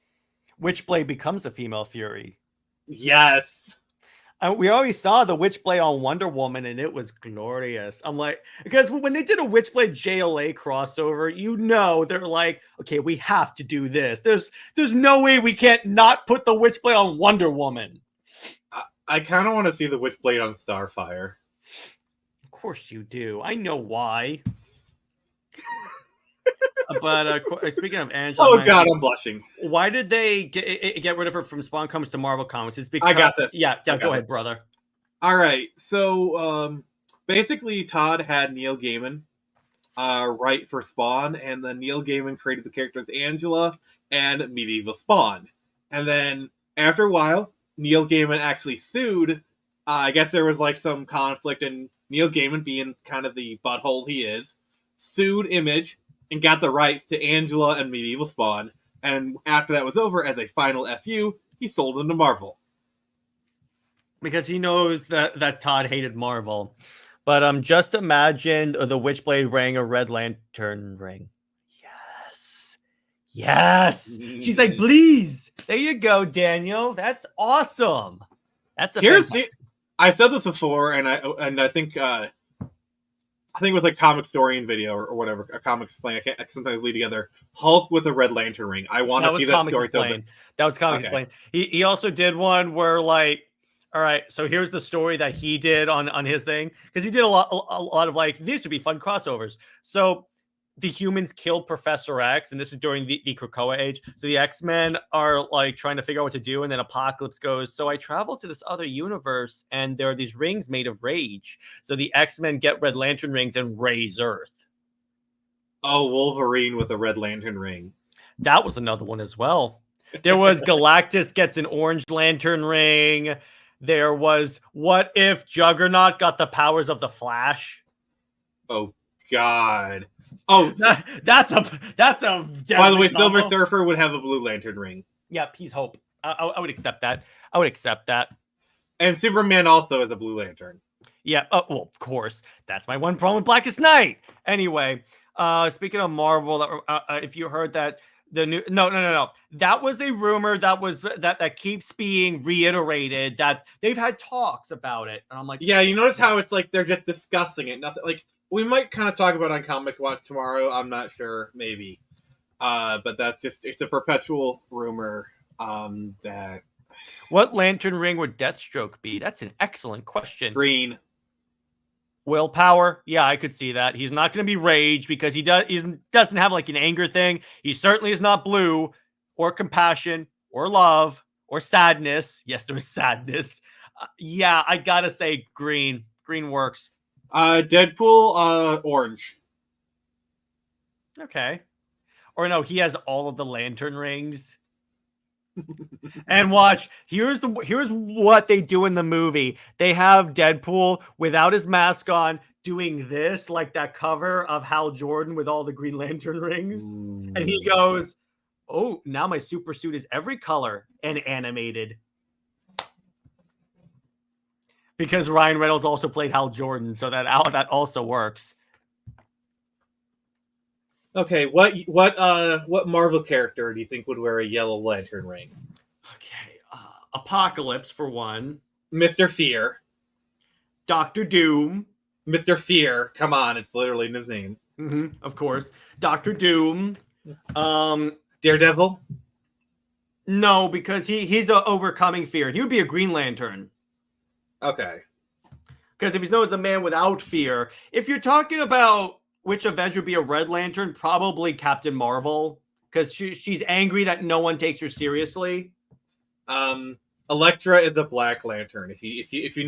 Witchblade becomes a female Fury. Yes. We already saw the Witchblade on Wonder Woman, and it was glorious. I'm like, because when they did a Witchblade JLA crossover, you know they're like, okay, we have to do this. There's no way we can't not put the Witchblade on Wonder Woman. I kind of want to see the Witchblade on Starfire. Of course you do. I know why. But speaking of Angela, oh God, I'm blushing. Why did they get rid of her from Spawn Comics to Marvel Comics? It's because I got this. Yeah, go ahead, brother. All right, so basically, Todd had Neil Gaiman write for Spawn, and then Neil Gaiman created the characters Angela and Medieval Spawn, and then after a while, Neil Gaiman actually sued. I guess there was like some conflict, and Neil Gaiman, being kind of the butthole he is, sued Image and got the rights to Angela and Medieval Spawn. And after that was over, as a final FU, he sold them to Marvel. Because he knows that Todd hated Marvel. But just imagine the Witchblade wearing a Red Lantern ring. Yes. She's like, please. There you go, Daniel. That's awesome. That's a Here's fantastic- I said this before, and I think it was like Comic Storian video or whatever, a comic explain. I sometimes lead together Hulk with a Red Lantern ring. I want to see that story. That was Comic Explain. He also did one where like, all right, so here's the story that he did on his thing, because he did a lot of like, these would be fun crossovers. So the humans killed Professor X, and this is during the Krakoa age. So the X-Men are like trying to figure out what to do, and then Apocalypse goes, so I traveled to this other universe, and there are these rings made of rage. So the X-Men get Red Lantern rings and raise Earth. Oh, Wolverine with a Red Lantern ring. That was another one as well. There was Galactus gets an Orange Lantern ring. There was, what if Juggernaut got the powers of the Flash? Oh God. Oh, that's a. By the way, Silver Surfer would have a Blue Lantern ring. Yeah, Peace Hope. I would accept that. I would accept that. And Superman also has a Blue Lantern. Yeah. Well, of course. That's my one problem with Blackest Night. Anyway, speaking of Marvel, if you heard that the new no, that was a rumor that keeps being reiterated, that they've had talks about it, and I'm like, yeah, you notice how it's like they're just discussing it. Nothing like. We might kind of talk about it on Comics Watch tomorrow. I'm not sure, maybe. But it's a perpetual rumor that... What Lantern ring would Deathstroke be? That's an excellent question. Green. Willpower? Yeah, I could see that. He's not going to be Rage because he doesn't have like an anger thing. He certainly is not Blue or Compassion or Love or Sadness. Yes, there was Sadness. Yeah, I got to say Green. Green works. Deadpool, Orange. Okay. Or no, he has all of the Lantern rings. And watch, here's what they do in the movie. They have Deadpool without his mask on doing this, like that cover of Hal Jordan with all the Green Lantern rings. And he goes, oh, now my super suit is every color and animated. Because Ryan Reynolds also played Hal Jordan, so that also works. Okay, what Marvel character do you think would wear a yellow lantern ring? Okay, Apocalypse for one. Mr. Fear. Doctor Doom. Mr. Fear, come on, it's literally in his name. Of course. Doctor Doom. Daredevil? No, because he's overcoming fear. He would be a Green Lantern. Okay. Because if he's known as the man without fear, if you're talking about which Avenger would be a Red Lantern, probably Captain Marvel, because she's angry that no one takes her seriously. Elektra is a Black Lantern. If you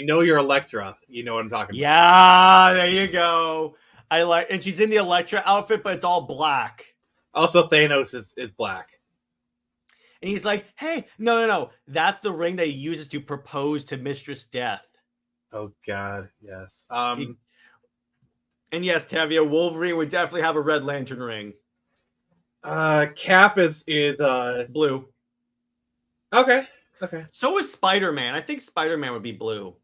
know your Elektra, you know what I'm talking about. Yeah, there you go. And she's in the Elektra outfit, but it's all black. Also, Thanos is black. And he's like, hey, no. That's the ring that he uses to propose to Mistress Death. Oh, God, yes. And yes, Tavia, Wolverine would definitely have a Red Lantern ring. Cap is blue. Okay. So is Spider-Man. I think Spider-Man would be blue.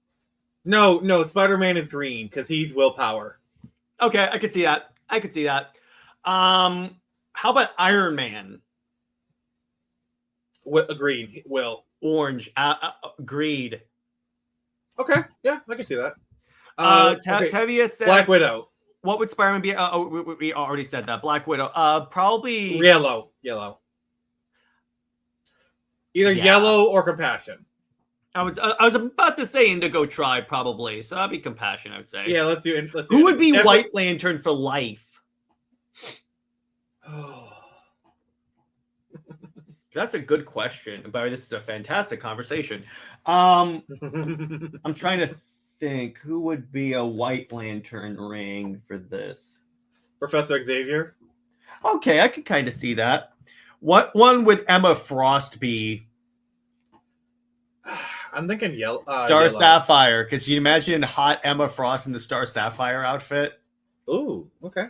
No, Spider-Man is green because he's willpower. Okay, I could see that. How about Iron Man? Green. Will. Orange. Greed. Okay. Yeah, I can see that. Tavia says Black Widow. What would Spider-Man be? We already said that. Black Widow. Probably yellow. Either yellow or Compassion. I was about to say Indigo Tribe, probably. So that'd be Compassion, I would say. Yeah, let's do. Who would be White Lantern for life? That's a good question. Barry, this is a fantastic conversation. I'm trying to think who would be a White Lantern ring for this. Professor Xavier. Okay, I can kind of see that. What one would Emma Frost be? I'm thinking yellow. Star Sapphire, because you imagine hot Emma Frost in the Star Sapphire outfit. Ooh, okay.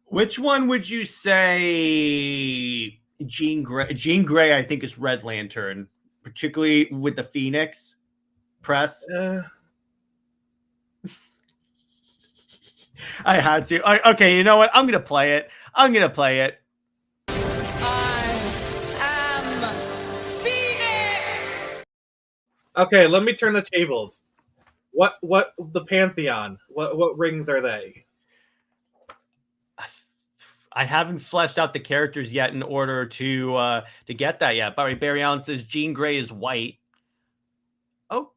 Which one would you say? Jean Grey, I think, is Red Lantern, particularly with the Phoenix press. I had to. Okay, you know what? I'm gonna play it. Okay, let me turn the tables. What the Pantheon? What rings are they? I haven't fleshed out the characters yet in order to get that yet. Barry Allen says Jean Grey is white. Oh,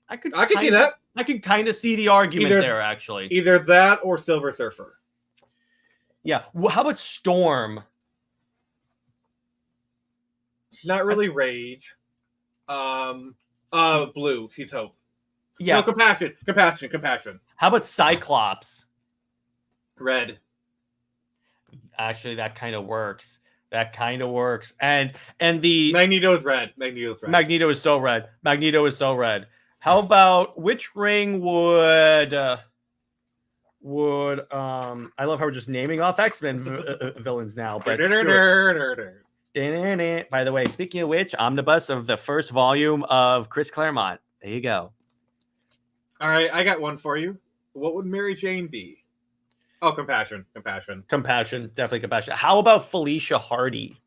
I can see that. I can kind of see the argument there, actually. Either that or Silver Surfer. Yeah. Well, how about Storm? Not really Rage. Blue. She's Hope. Yeah. No, Compassion. How about Cyclops? Red. Actually, that kind of works. And the Magneto is red. Magneto is so red. How about which ring would I love how we're just naming off X-Men villains now, but by the way, speaking of which, omnibus of the first volume of Chris Claremont. There you go. All right, I got one for you. What would Mary Jane be? Oh, Compassion. Definitely Compassion. How about Felicia Hardy?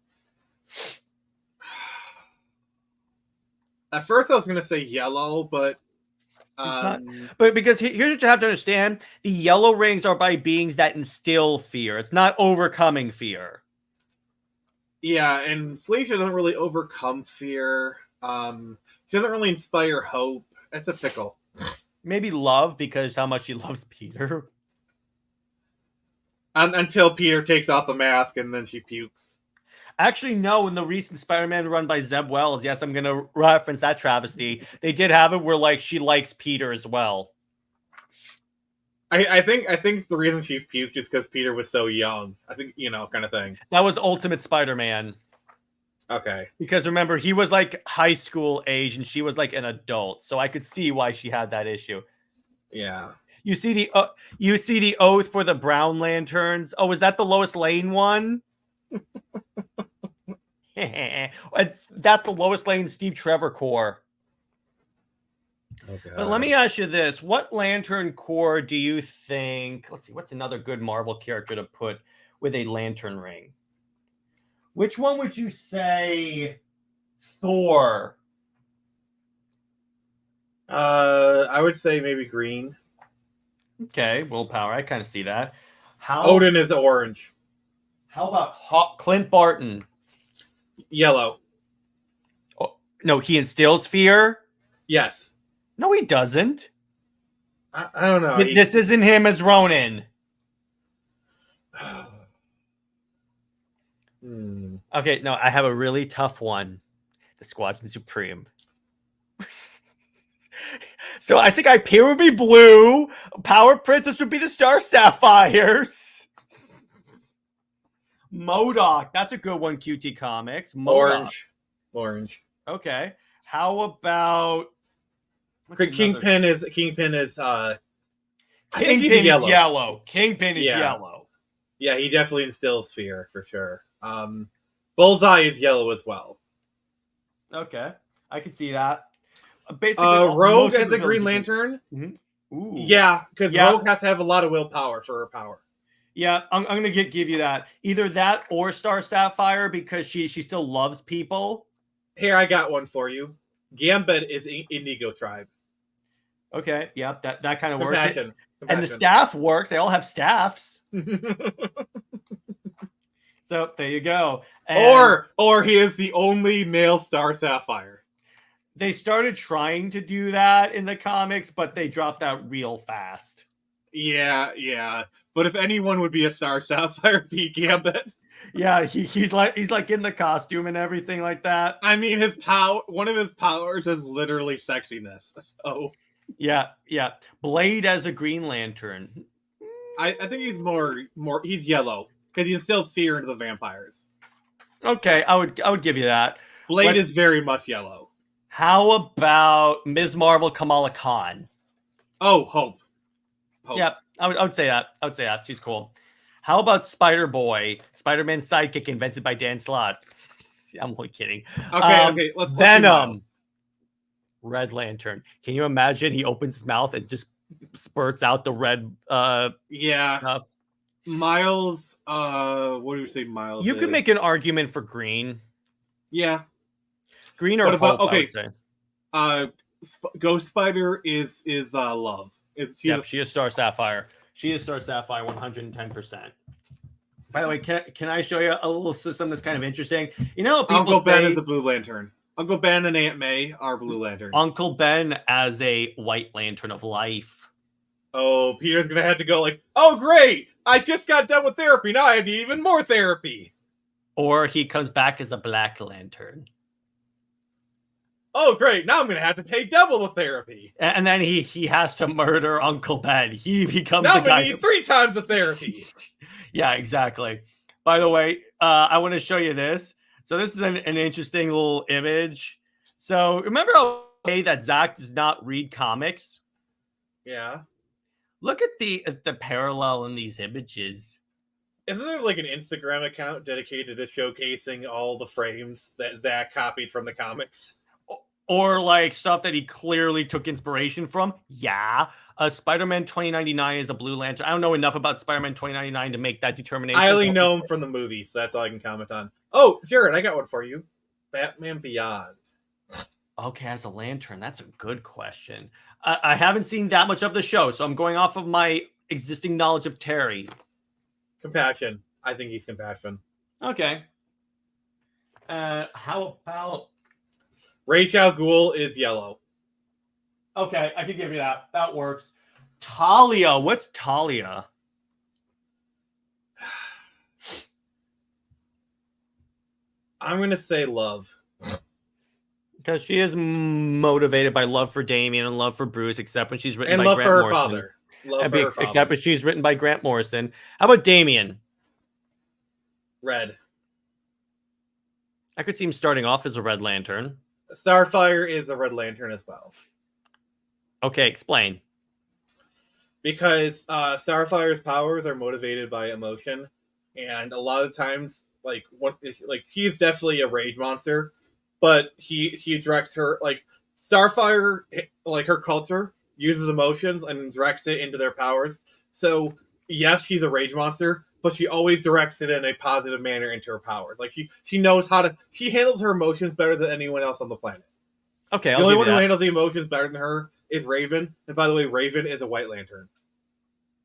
At first, I was going to say yellow, but but because here's what you have to understand: the yellow rings are by beings that instill fear. It's not overcoming fear. Yeah, and Felicia doesn't really overcome fear. She doesn't really inspire hope. It's a pickle. Maybe love, because how much she loves Peter. Until Peter takes off the mask and then she pukes. Actually, no. In the recent Spider-Man run by Zeb Wells, yes, I'm going to reference that travesty. They did have it where, like, she likes Peter as well. I think the reason she puked is because Peter was so young. I think, kind of thing. That was Ultimate Spider-Man. Okay. Because remember, he was like high school age and she was like an adult, so I could see why she had that issue. Yeah. You see the oath for the Brown Lanterns. Oh, is that the Lois Lane one? That's the Lois Lane Steve Trevor Corps. Okay. But let me ask you this. What Lantern Corps do you think... Let's see, what's another good Marvel character to put with a lantern ring? Which one would you say Thor? I would say maybe green. Okay, willpower. I kind of see that. Odin is orange. How about Clint Barton? Yellow. Oh, no, he instills fear? Yes. No, he doesn't. I don't know. This isn't him as Ronin. Okay, no, I have a really tough one. The Squadron Supreme. So I think Hyperion would be blue. Power Princess would be the Star Sapphires. MODOK. That's a good one, QT Comics. MODOK. Orange. Okay. How about... Kingpin is Kingpin is yellow. Kingpin is yellow. Yeah, he definitely instills fear for sure. Bullseye is yellow as well. Okay, I can see that. Basically, Rogue as a Green Lantern. Mm-hmm. Ooh. Yeah, because Rogue has to have a lot of willpower for her power. Yeah, I'm gonna give you that. Either that or Star Sapphire, because she still loves people. Here, I got one for you. Gambit is Indigo Tribe. Okay, yeah, that kind of works. Compassion. And the staff works. They all have staffs. So there you go. And or he is the only male Star Sapphire. They started trying to do that in the comics, but they dropped that real fast. Yeah. But if anyone would be a Star Sapphire, it'd be Gambit. Yeah, he's like in the costume and everything like that. I mean, one of his powers is literally sexiness. So yeah. Blade as a Green Lantern. I think he's more he's yellow because he instills fear into the vampires. Okay, I would give you that. Blade is very much yellow. How about Ms. Marvel Kamala Khan? Oh, Hope. Yep, I would say that. She's cool. How about Spider-Boy, Spider-Man's sidekick invented by Dan Slott? I'm only kidding. Okay. Let's Venom. Red Lantern. Can you imagine? He opens his mouth and just spurts out the red. Yeah. Miles. What do you say, Miles? You could make an argument for green. Yeah. Green or Hope, I would say. Ghost Spider is love. She is Star Sapphire. She is Star Sapphire 110%. By the way, can I show you a little system that's kind of interesting? You know, people Uncle say Ben is a Blue Lantern. Uncle Ben and Aunt May are Blue Lanterns. Uncle Ben as a White Lantern of life. Oh, Peter's gonna have to go like, oh great, I just got done with therapy. Now I need even more therapy. Or he comes back as a Black Lantern. Oh great, now I'm gonna have to pay double the therapy. And then he has to murder Uncle Ben. He becomes now the guy. I'm gonna need 3 times the therapy. Yeah, exactly. By the way, I want to show you this. So this is an interesting little image. So remember how that Zach does not read comics? Yeah. Look at the parallel in these images. Isn't there like an Instagram account dedicated to showcasing all the frames that Zach copied from the comics? Or like stuff that he clearly took inspiration from? Yeah. Spider-Man 2099 is a Blue Lantern. I don't know enough about Spider-Man 2099 to make that determination. I only know him from the movies, so that's all I can comment on. Oh, Jared, I got one for you. Batman Beyond. Okay, as a lantern, that's a good question. I haven't seen that much of the show, so I'm going off of my existing knowledge of Terry. Compassion. I think he's Compassion. Okay. How about... Ra's al Ghul is yellow. Okay, I can give you that. That works. Talia. What's Talia? I'm going to say love. Because she is motivated by love for Damian and love for Bruce, except when she's written and by love Grant for her Morrison. father. Love for her father. Except when she's written by Grant Morrison. How about Damian? Red. I could see him starting off as a Red Lantern. Starfire is a Red Lantern as well. Okay, explain. Because Starfire's powers are motivated by emotion, and a lot of times, he's definitely a rage monster, but he directs her, like, Starfire, like, her culture uses emotions and directs it into their powers. So yes, she's a rage monster, but she always directs it in a positive manner into her powers. Like, she knows how to... She handles her emotions better than anyone else on the planet. Okay, the only one who handles the emotions better than her is Raven. And by the way, Raven is a White Lantern.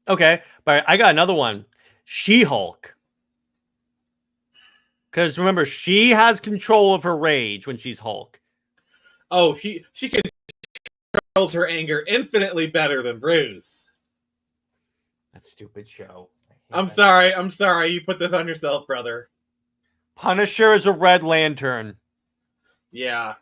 Okay, but I got another one. She-Hulk. Because remember, she has control of her rage when she's Hulk. Oh, she controls her anger infinitely better than Bruce. That stupid show. I'm sorry. You put this on yourself, brother. Punisher is a Red Lantern. Yeah.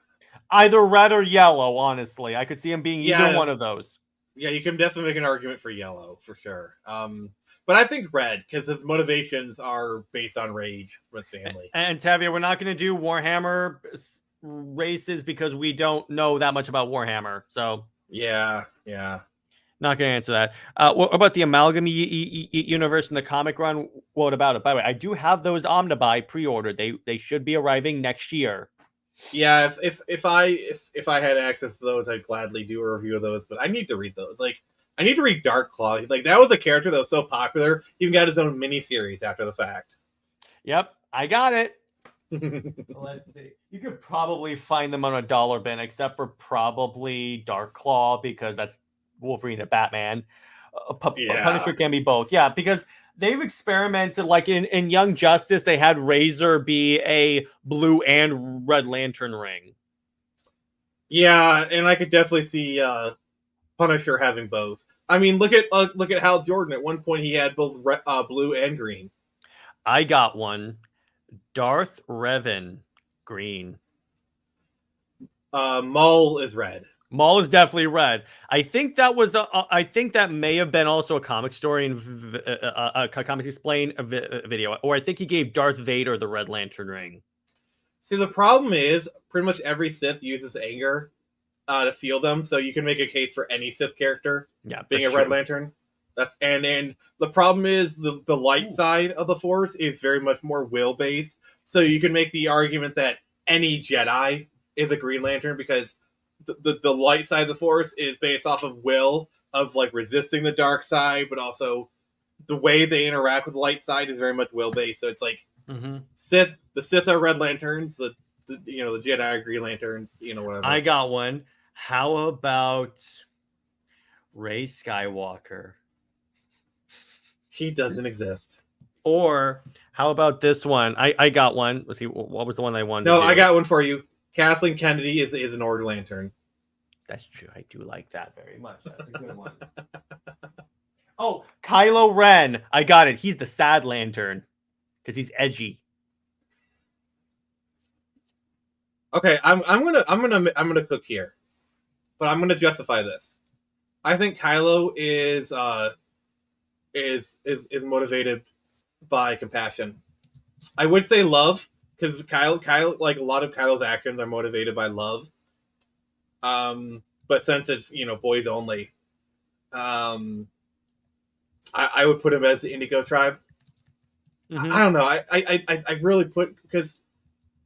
Either red or yellow, honestly. I could see him being either one of those. Yeah, you can definitely make an argument for yellow, for sure. But I think red, because his motivations are based on rage from his family. And Tavia, we're not going to do Warhammer races because we don't know that much about Warhammer. So Yeah. Not going to answer that. What about the Amalgam universe and the comic run? What about it? By the way, I do have those Omnibuy pre-ordered. They should be arriving next year. Yeah, if I had access to those, I'd gladly do a review of those. But I need to read those. Like, I need to read Dark Claw. Like, that was a character that was so popular, he even got his own miniseries after the fact. Yep, I got it. Let's see. You could probably find them on a dollar bin, except for probably Dark Claw, because that's Wolverine and Batman. Punisher can be both. Yeah, because they've experimented, like in Young Justice, they had Razor be a blue and Red Lantern ring. Yeah, and I could definitely see Punisher having both. I mean, look at Hal Jordan. At one point, he had both blue and green. I got one. Darth Revan, green. Maul is red. Maul is definitely red. I think that was. I think that may have been also a comic story and a Comics Explain video, or I think he gave Darth Vader the Red Lantern ring. See, the problem is pretty much every Sith uses anger to feel them, so you can make a case for any Sith character being a Red Lantern. And the problem is the light side of the Force is very much more will based, so you can make the argument that any Jedi is a Green Lantern because the light side of the Force is based off of will, of like resisting the dark side, but also the way they interact with the light side is very much will based. So it's like the Sith are Red Lanterns, the Jedi are Green Lanterns, whatever. I got one. How about Rey Skywalker? He doesn't exist. Or how about this one? I got one. Let's see. What was the one I wanted No, to do? I got one for you. Kathleen Kennedy is an Order Lantern. That's true. I do like that very much. That's a good one. Oh, Kylo Ren. I got it. He's the sad lantern because he's edgy. Okay, I'm gonna cook here, but I'm gonna justify this. I think Kylo is motivated by compassion. I would say love, because Kyle, like a lot of Kylo's actions are motivated by love. But since it's boys only, I would put him as the Indigo tribe. Mm-hmm. I don't know. I really put, because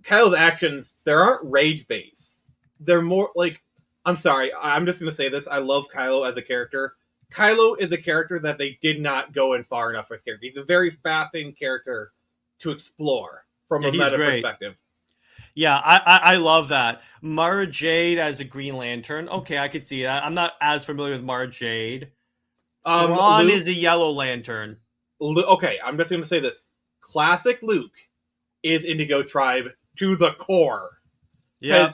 Kylo's actions, there aren't rage based. They're more like, I'm sorry, I'm just gonna say this. I love Kylo as a character. Kylo is a character that they did not go in far enough with character. He's a very fascinating character to explore from a meta perspective. Yeah, I love that. Mara Jade as a Green Lantern. Okay, I could see that. I'm not as familiar with Mara Jade. Thrawn is a Yellow Lantern. Okay, I'm just going to say this. Classic Luke is Indigo Tribe to the core. Yeah.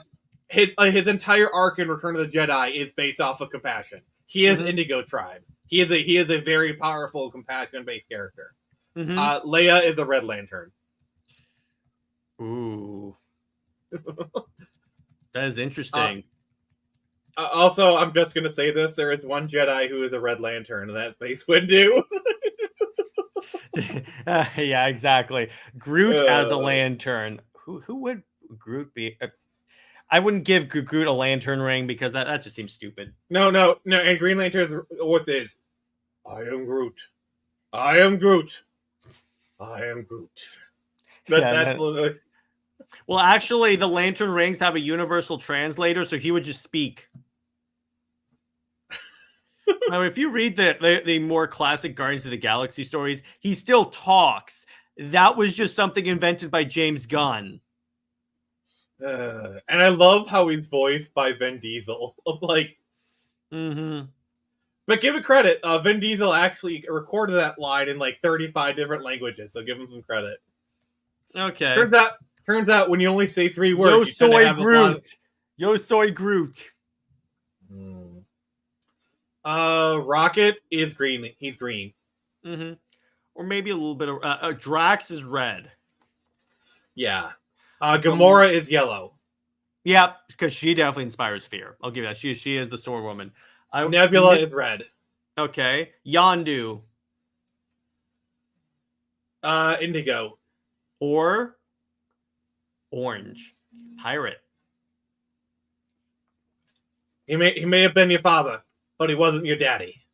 His entire arc in Return of the Jedi is based off of compassion. He is Indigo Tribe. He is a very powerful compassion-based character. Mm-hmm. Leia is a Red Lantern. Ooh. That is interesting. Also, I'm just going to say this. There is one Jedi who is a Red Lantern, and that's Mace Windu. Yeah, exactly. Groot as a lantern. Who would Groot be? I wouldn't give Groot a lantern ring because that just seems stupid. No. And Green Lantern's what is? I am Groot. I am Groot. I am Groot. That's literally. Well, actually, the lantern rings have a universal translator, so he would just speak. Now, if you read the more classic Guardians of the Galaxy stories, he still talks. That was just something invented by James Gunn. And I love how he's voiced by Vin Diesel. Like, But give it credit. Vin Diesel actually recorded that line in like 35 different languages, so give him some credit. Okay. Turns out when you only say 3 words, you tend to have Groot. Yo soy Groot. Rocket is green. He's green. Mm-hmm. Or maybe a little bit of Drax is red. Yeah. Gamora is yellow. Yeah, because she definitely inspires fear. I'll give you that. She is the sword woman. Nebula is red. Okay. Yondu. Indigo. Or orange. Pirate. He may have been your father, but he wasn't your daddy.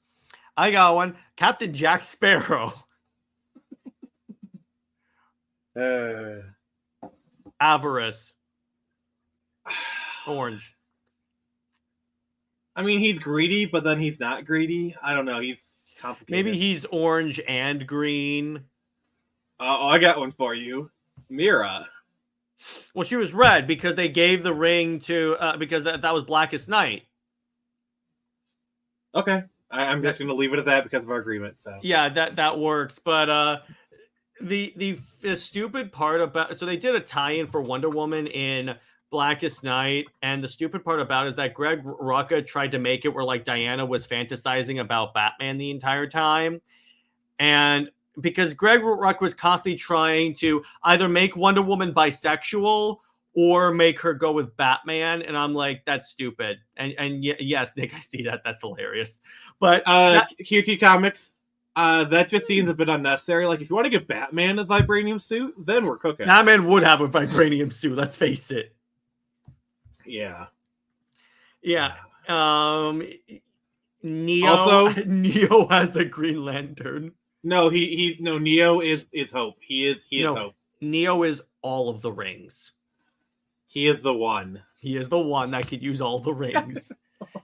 I got one. Captain Jack Sparrow. Avarice. Orange. I mean, he's greedy, but then he's not greedy. I don't know. He's complicated. Maybe he's orange and green. I got one for you. Mira. Well, she was red because they gave the ring to because that was Blackest Night. Okay, I'm just going to leave it at that because of our agreement. So yeah, that works. But the stupid part about they did a tie-in for Wonder Woman in Blackest Night, and the stupid part about it is that Greg Rucka tried to make it where like Diana was fantasizing about Batman the entire time, and because Greg Rucka was constantly trying to either make Wonder Woman bisexual or make her go with Batman, and I'm like, that's stupid. And yes, Nick, I see that. That's hilarious. But QT Comics, that just seems a bit unnecessary. Like, if you want to give Batman a vibranium suit, then we're cooking. Batman would have a vibranium suit. Let's face it. Yeah. Neo has a Green Lantern. No, Neo is Hope. He is Hope. Neo is all of the rings. He is the one. He is the one that could use all the rings.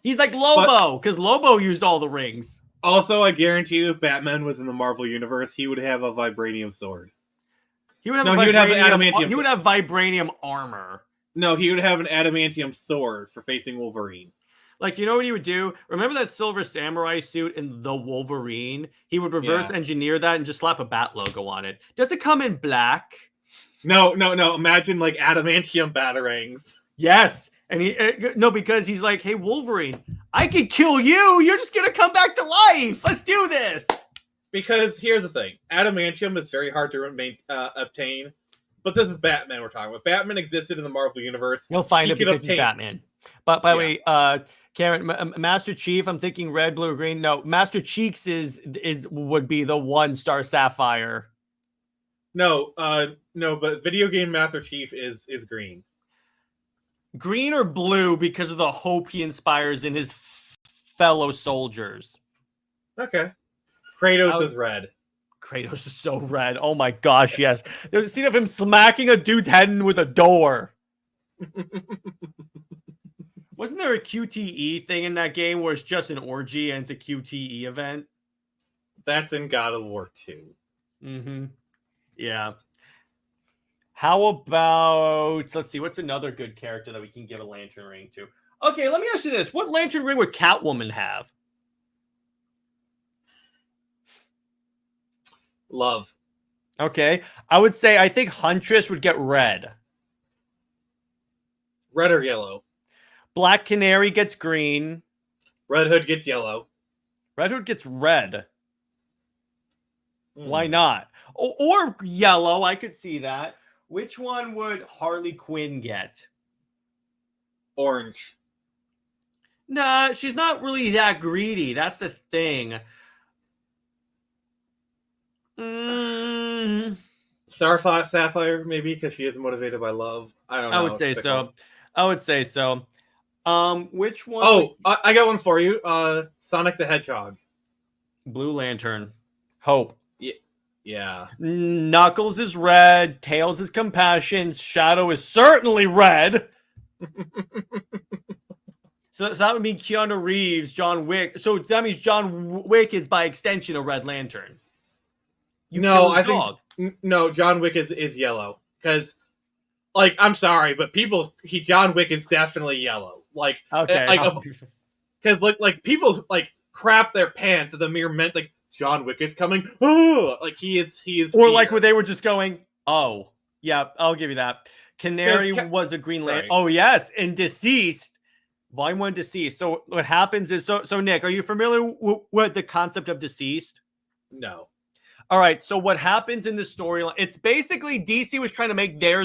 He's like Lobo, because Lobo used all the rings. Also, I guarantee you, if Batman was in the Marvel Universe, he would have a vibranium sword. He would have adamantium. He would have vibranium armor. No, he would have an adamantium sword for facing Wolverine. Like, you know what he would do? Remember that silver samurai suit in The Wolverine? He would reverse engineer that and just slap a bat logo on it. Does it come in black? No. Imagine like adamantium batarangs. Yes. And because he's like, hey, Wolverine, I could kill you. You're just going to come back to life. Let's do this. Because here's the thing. Adamantium is very hard to obtain. But this is Batman we're talking about. Batman existed in the Marvel Universe. You'll find it because he's Batman. But by the way, Karen, Master Chief, I'm thinking red, blue, green. No, Master Cheeks would be the 1-star sapphire. No, but video game Master Chief is green. Green or blue because of the hope he inspires in his fellow soldiers. Okay. Kratos is red. Kratos is so red. Oh my gosh, yes. There's a scene of him smacking a dude's head in with a door. Wasn't there a QTE thing in that game where it's just an orgy and it's a QTE event? That's in God of War 2. Mm-hmm. Yeah. How about, let's see, what's another good character that we can give a lantern ring to? Okay, let me ask you this. What lantern ring would Catwoman have? Love. Okay. I think Huntress would get red. Red or yellow? Black Canary gets green. Red Hood gets yellow. Red Hood gets red. Why not? Or yellow. I could see that. Which one would Harley Quinn get? Orange. Nah, she's not really that greedy. That's the thing. Sapphire, maybe, because she is motivated by love. I don't know. I would say so. Which one? Oh, I got one for you. Sonic the Hedgehog. Blue Lantern. Hope. Yeah. Knuckles is red. Tails is compassion. Shadow is certainly red. So that would mean Keanu Reeves, John Wick. So that means John Wick is by extension a Red Lantern. No, John Wick is yellow. Because, like, I'm sorry, but John Wick is definitely yellow. Like, okay. Because, like, people, like, crap their pants at the mere meant, like, John Wick is coming. Oh, like he is. Or like where they were just going, oh, yeah, I'll give you that. Canary was a Green Lantern. Oh, yes. And Deceased. Volume 1 Deceased. So what happens is, so Nick, are you familiar with the concept of Deceased? No. All right. So what happens in the storyline? It's basically DC was trying to make their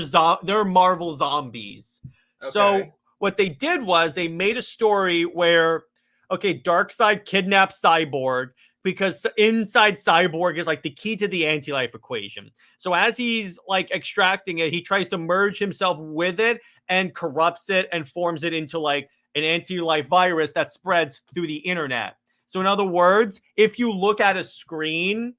Marvel zombies. Okay. So what they did was they made a story where, okay, Darkseid kidnaps Cyborg, because inside Cyborg is like the key to the anti-life equation. So as he's like extracting it, he tries to merge himself with it and corrupts it and forms it into like an anti-life virus that spreads through the internet. So in other words, if you look at a screen,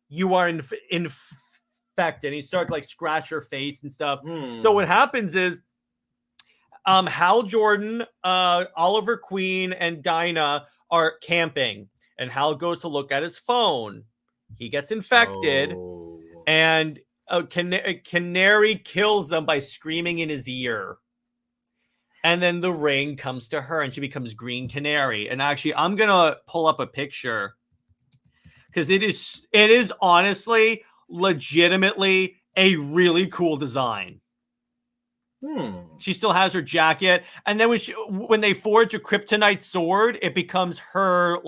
you are infected. And you start to like scratch your face and stuff. So what happens is Hal Jordan, Oliver Queen, and Dinah are camping. And Hal goes to look at his phone. He gets infected, and Canary kills them by screaming in his ear. And then the ring comes to her, and she becomes Green Canary. And actually, I'm gonna pull up a picture because it is honestly, legitimately a really cool design. She still has her jacket, and then when they forge a kryptonite sword, it becomes her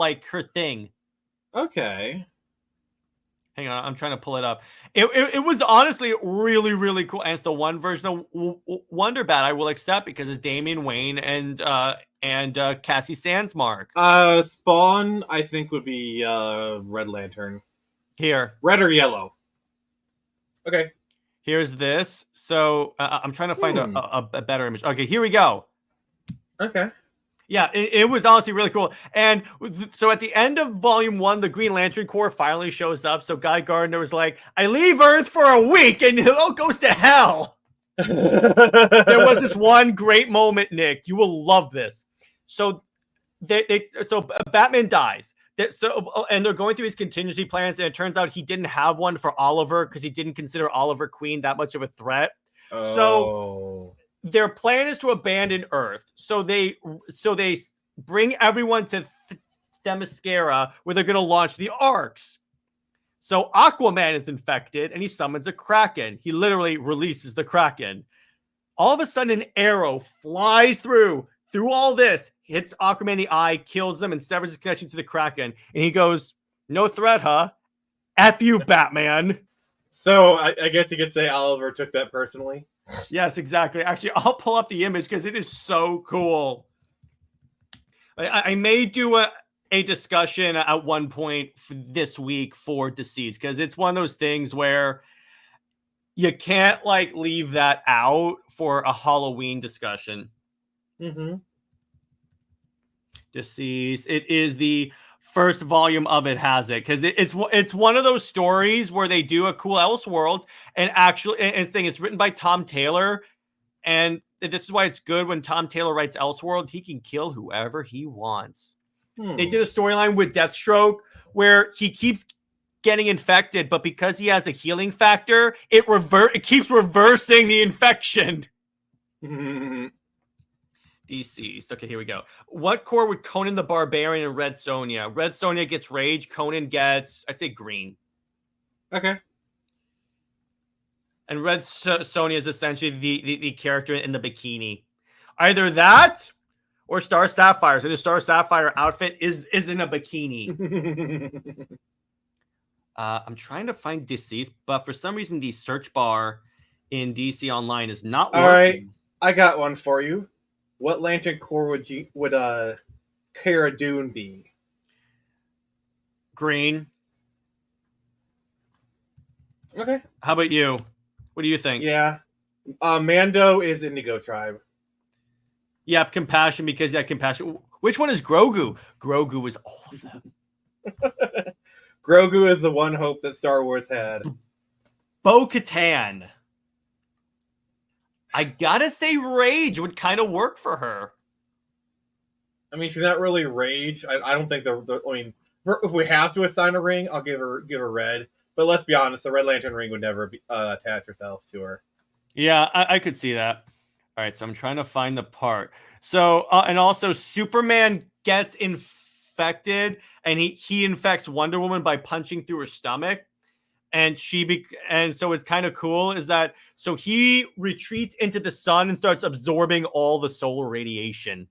thing. Okay. Hang on, I'm trying to pull it up. It was honestly really, really cool, and it's the one version of Wonder Bat I will accept because it's Damian Wayne and Cassie Sandsmark. Spawn, I think, would be Red Lantern. Here, red or yellow. Okay. Here's this. So I'm trying to find a better image. Okay, here we go. Okay. Yeah, it was honestly really cool. And so at the end of Volume 1, the Green Lantern Corps finally shows up. So Guy Gardner was like, I leave Earth for a week and it all goes to hell. There was this one great moment, Nick. You will love this. So Batman dies. And they're going through his contingency plans, and it turns out he didn't have one for Oliver because he didn't consider Oliver Queen that much of a threat. So their plan is to abandon Earth. So they bring everyone to Themyscira, where they're going to launch the arcs. So Aquaman is infected, and he summons a Kraken. He literally releases the Kraken. All of a sudden, an arrow flies through all this, hits Aquaman in the eye, kills him, and severs his connection to the Kraken. And he goes, "No threat, huh? F you, Batman." So I guess you could say Oliver took that personally. Yes, exactly. Actually, I'll pull up the image because it is so cool. I may do a discussion at one point this week for Deceased, because it's one of those things where you can't like leave that out for a Halloween discussion. Mm-hmm. Deceased. It is the first volume of it, has it, because it's one of those stories where they do a cool Elseworlds, and actually, it's written by Tom Taylor, and this is why it's good when Tom Taylor writes Elseworlds. He can kill whoever he wants. They did a storyline with Deathstroke where he keeps getting infected, but because he has a healing factor, it keeps reversing the infection. Deceased. Okay, here we go. What core would Conan the Barbarian and Red Sonja? Red Sonja gets rage. Conan gets, I'd say, green. Okay. And Red Sonja is essentially the character in the bikini. Either that or Star Sapphire. So the Star Sapphire outfit is in a bikini. I'm trying to find Deceased, but for some reason the search bar in DC Online is not working. All right, I got one for you. What Lantern Corps would Cara Dune be? Green. Okay. How about you? What do you think? Yeah. Mando is Indigo Tribe. Yep, Compassion, because Compassion. Which one is Grogu? Grogu is all of them. Grogu is the one hope that Star Wars had. Bo-Katan. I gotta say Rage would kind of work for her. I mean, she's not really Rage. I don't think I mean, if we have to assign a ring, I'll give her red. But let's be honest, the Red Lantern ring would never attach herself to her. Yeah, I could see that. All right, so I'm trying to find the part. So, and also Superman gets infected, and he infects Wonder Woman by punching through her stomach. And so it's kind of cool is that so he retreats into the sun and starts absorbing all the solar radiation.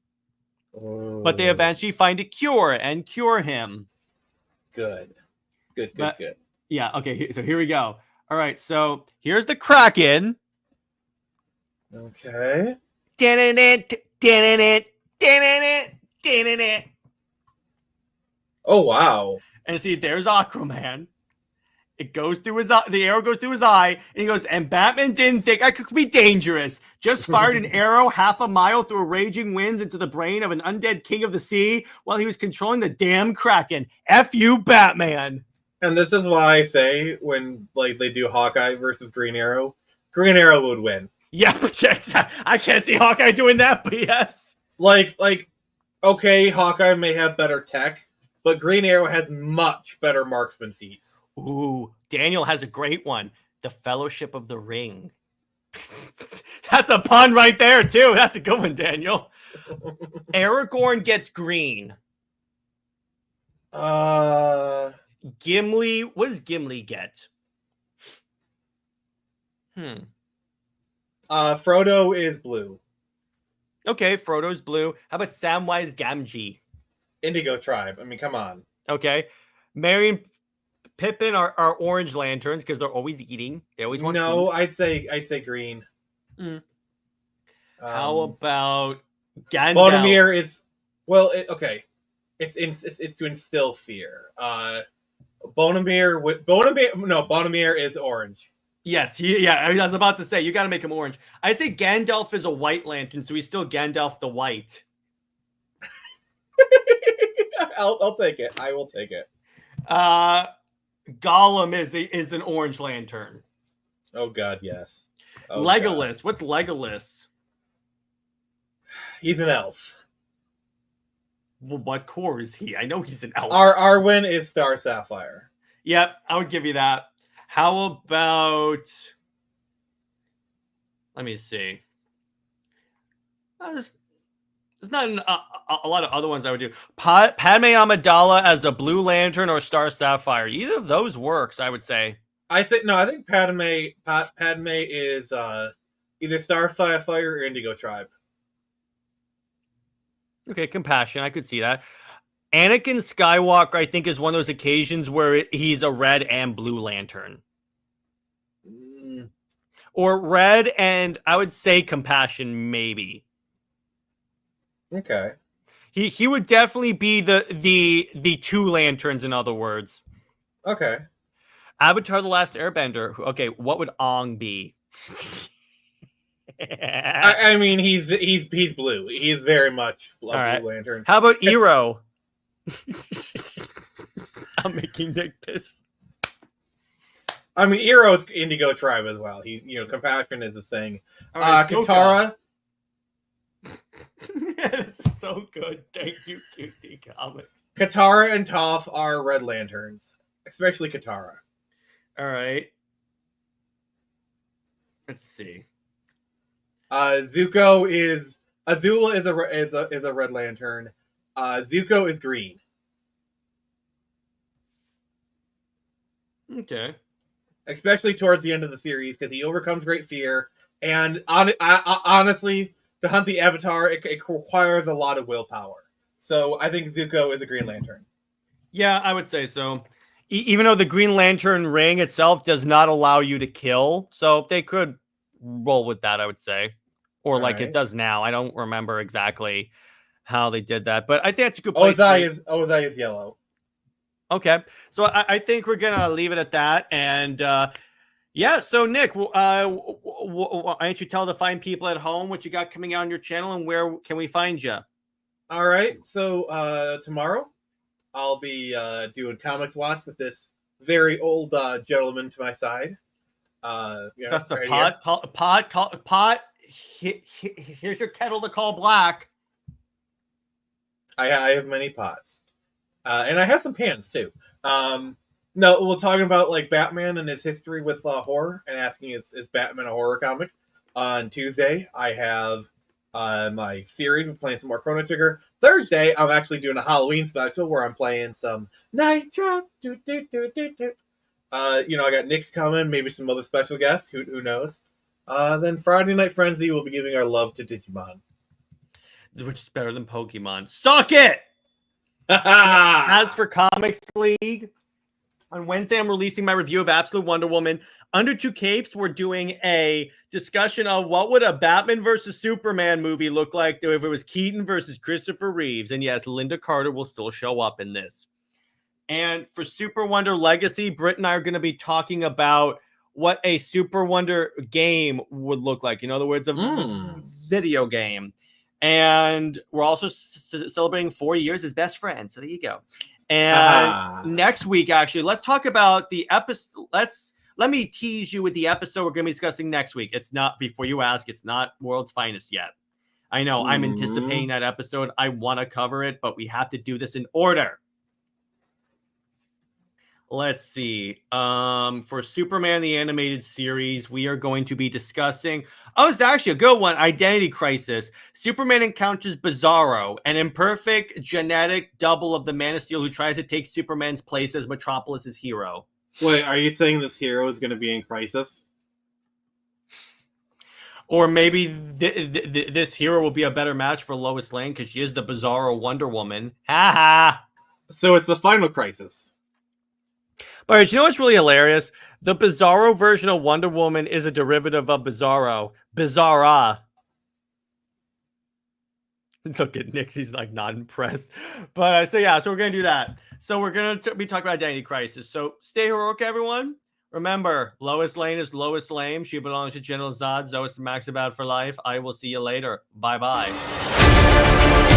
Oh. But they eventually find a cure and cure him. Good. Yeah, okay, so here we go. All right, so here's the Kraken. Okay. Oh, wow. And see, there's Aquaman. It goes through his eye. The arrow goes through his eye, and he goes, and Batman didn't think I could be dangerous. Just fired an arrow half a mile through raging winds into the brain of an undead king of the sea while he was controlling the damn Kraken. F you, Batman. And this is why I say when like they do Hawkeye versus Green Arrow would win. Yeah, I can't see Hawkeye doing that, but yes. Like, okay, Hawkeye may have better tech, but Green Arrow has much better marksman feats. Ooh, Daniel has a great one. The Fellowship of the Ring. That's a pun right there, too. That's a good one, Daniel. Aragorn gets green. Gimli. What does Gimli get? Frodo is blue. Okay, Frodo's blue. How about Samwise Gamgee? Indigo Tribe. I mean, come on. Okay. Merry and Pippin are orange lanterns because they're always eating. They always want food. I'd say green. How about Gandalf? Boromir is okay. It's to instill fear. Boromir is orange. Yes, I was about to say you got to make him orange. I say Gandalf is a white lantern, so he's still Gandalf the White. I'll take it. I will take it. Gollum is an orange lantern. Oh God, yes. Oh, Legolas. God. What's Legolas? He's an elf. Well, what core is he? I know he's an elf. Arwen is Star Sapphire. Yep, I would give you that. How about? Let me see. There's not a lot of other ones I would do. Padme Amidala as a Blue Lantern or Star Sapphire. Either of those works, I would say. I think Padme is either Star Sapphire or Indigo Tribe. Okay, Compassion. I could see that. Anakin Skywalker, I think, is one of those occasions where he's a Red and Blue Lantern. Or Red and, I would say, Compassion, maybe. Okay. He would definitely be the two lanterns, in other words. Okay. Avatar: The Last Airbender. Okay, what would Ong be? I mean, he's blue. He's very much a Blue Lantern. How about Eero? I'm making Nick pissed. I mean, Eero's Indigo Tribe as well. He's, Compassion is a thing. Katara. This is so good. Thank you, QT Comics. Katara and Toph are Red Lanterns, especially Katara. All right. Let's see. Azula is a Red Lantern. Zuko is green. Okay. Especially towards the end of the series, because he overcomes great fear. And honestly, to hunt the Avatar, it requires a lot of willpower. So I think Zuko is a Green Lantern. Yeah, I would say so. Even though the Green Lantern ring itself does not allow you to kill, so they could roll with that, I would say. Or like it does now. I don't remember exactly how they did that, but I think that's a good place. Ozai is yellow. Okay, so I think we're gonna leave it at that, and yeah. So Nick, why don't you tell the fine people at home what you got coming out on your channel and where can we find you? All right, so tomorrow I'll be doing Comics Watch with this very old gentleman to my side. That's the right pot. Here's your kettle to call black. I have many pots. And I have some pans, too. No, we're talking about, like, Batman and his history with horror and asking, is Batman a horror comic? On Tuesday, I have my series. We're playing some more Chrono Trigger. Thursday, I'm actually doing a Halloween special where I'm playing some Nitro. I got Nick's coming, maybe some other special guests. Who knows? Then Friday Night Frenzy, we'll be giving our love to Digimon. Which is better than Pokemon. Suck it! As for Comics League, on Wednesday, I'm releasing my review of Absolute Wonder Woman. Under Two Capes, we're doing a discussion of what would a Batman versus Superman movie look like if it was Keaton versus Christopher Reeves. And yes, Linda Carter will still show up in this. And for Super Wonder Legacy, Britt and I are going to be talking about what a Super Wonder game would look like. In other words, a video game. And we're also celebrating 4 years as best friends. So there you go. And next week, actually, let's talk about the episode. Let me tease you with the episode we're going to be discussing next week. It's not, before you ask, it's not World's Finest yet. I know I'm anticipating that episode. I want to cover it, but we have to do this in order. Let's see. For Superman the Animated Series, we are going to be discussing... Oh, it's actually a good one. Identity Crisis. Superman encounters Bizarro, an imperfect genetic double of the Man of Steel who tries to take Superman's place as Metropolis's hero. Wait, are you saying this hero is going to be in crisis? Or maybe this hero will be a better match for Lois Lane because she is the Bizarro Wonder Woman. Ha ha! So it's the final crisis. But you know what's really hilarious? The Bizarro version of Wonder Woman is a derivative of Bizarro. Bizarra. Look at Nick. He's like not impressed. But so we're going to do that. So we're going to be talking about Identity Crisis. So stay heroic, everyone. Remember, Lois Lane is Lois Lame. She belongs to General Zod. Zoe and Max about for life. I will see you later. Bye-bye.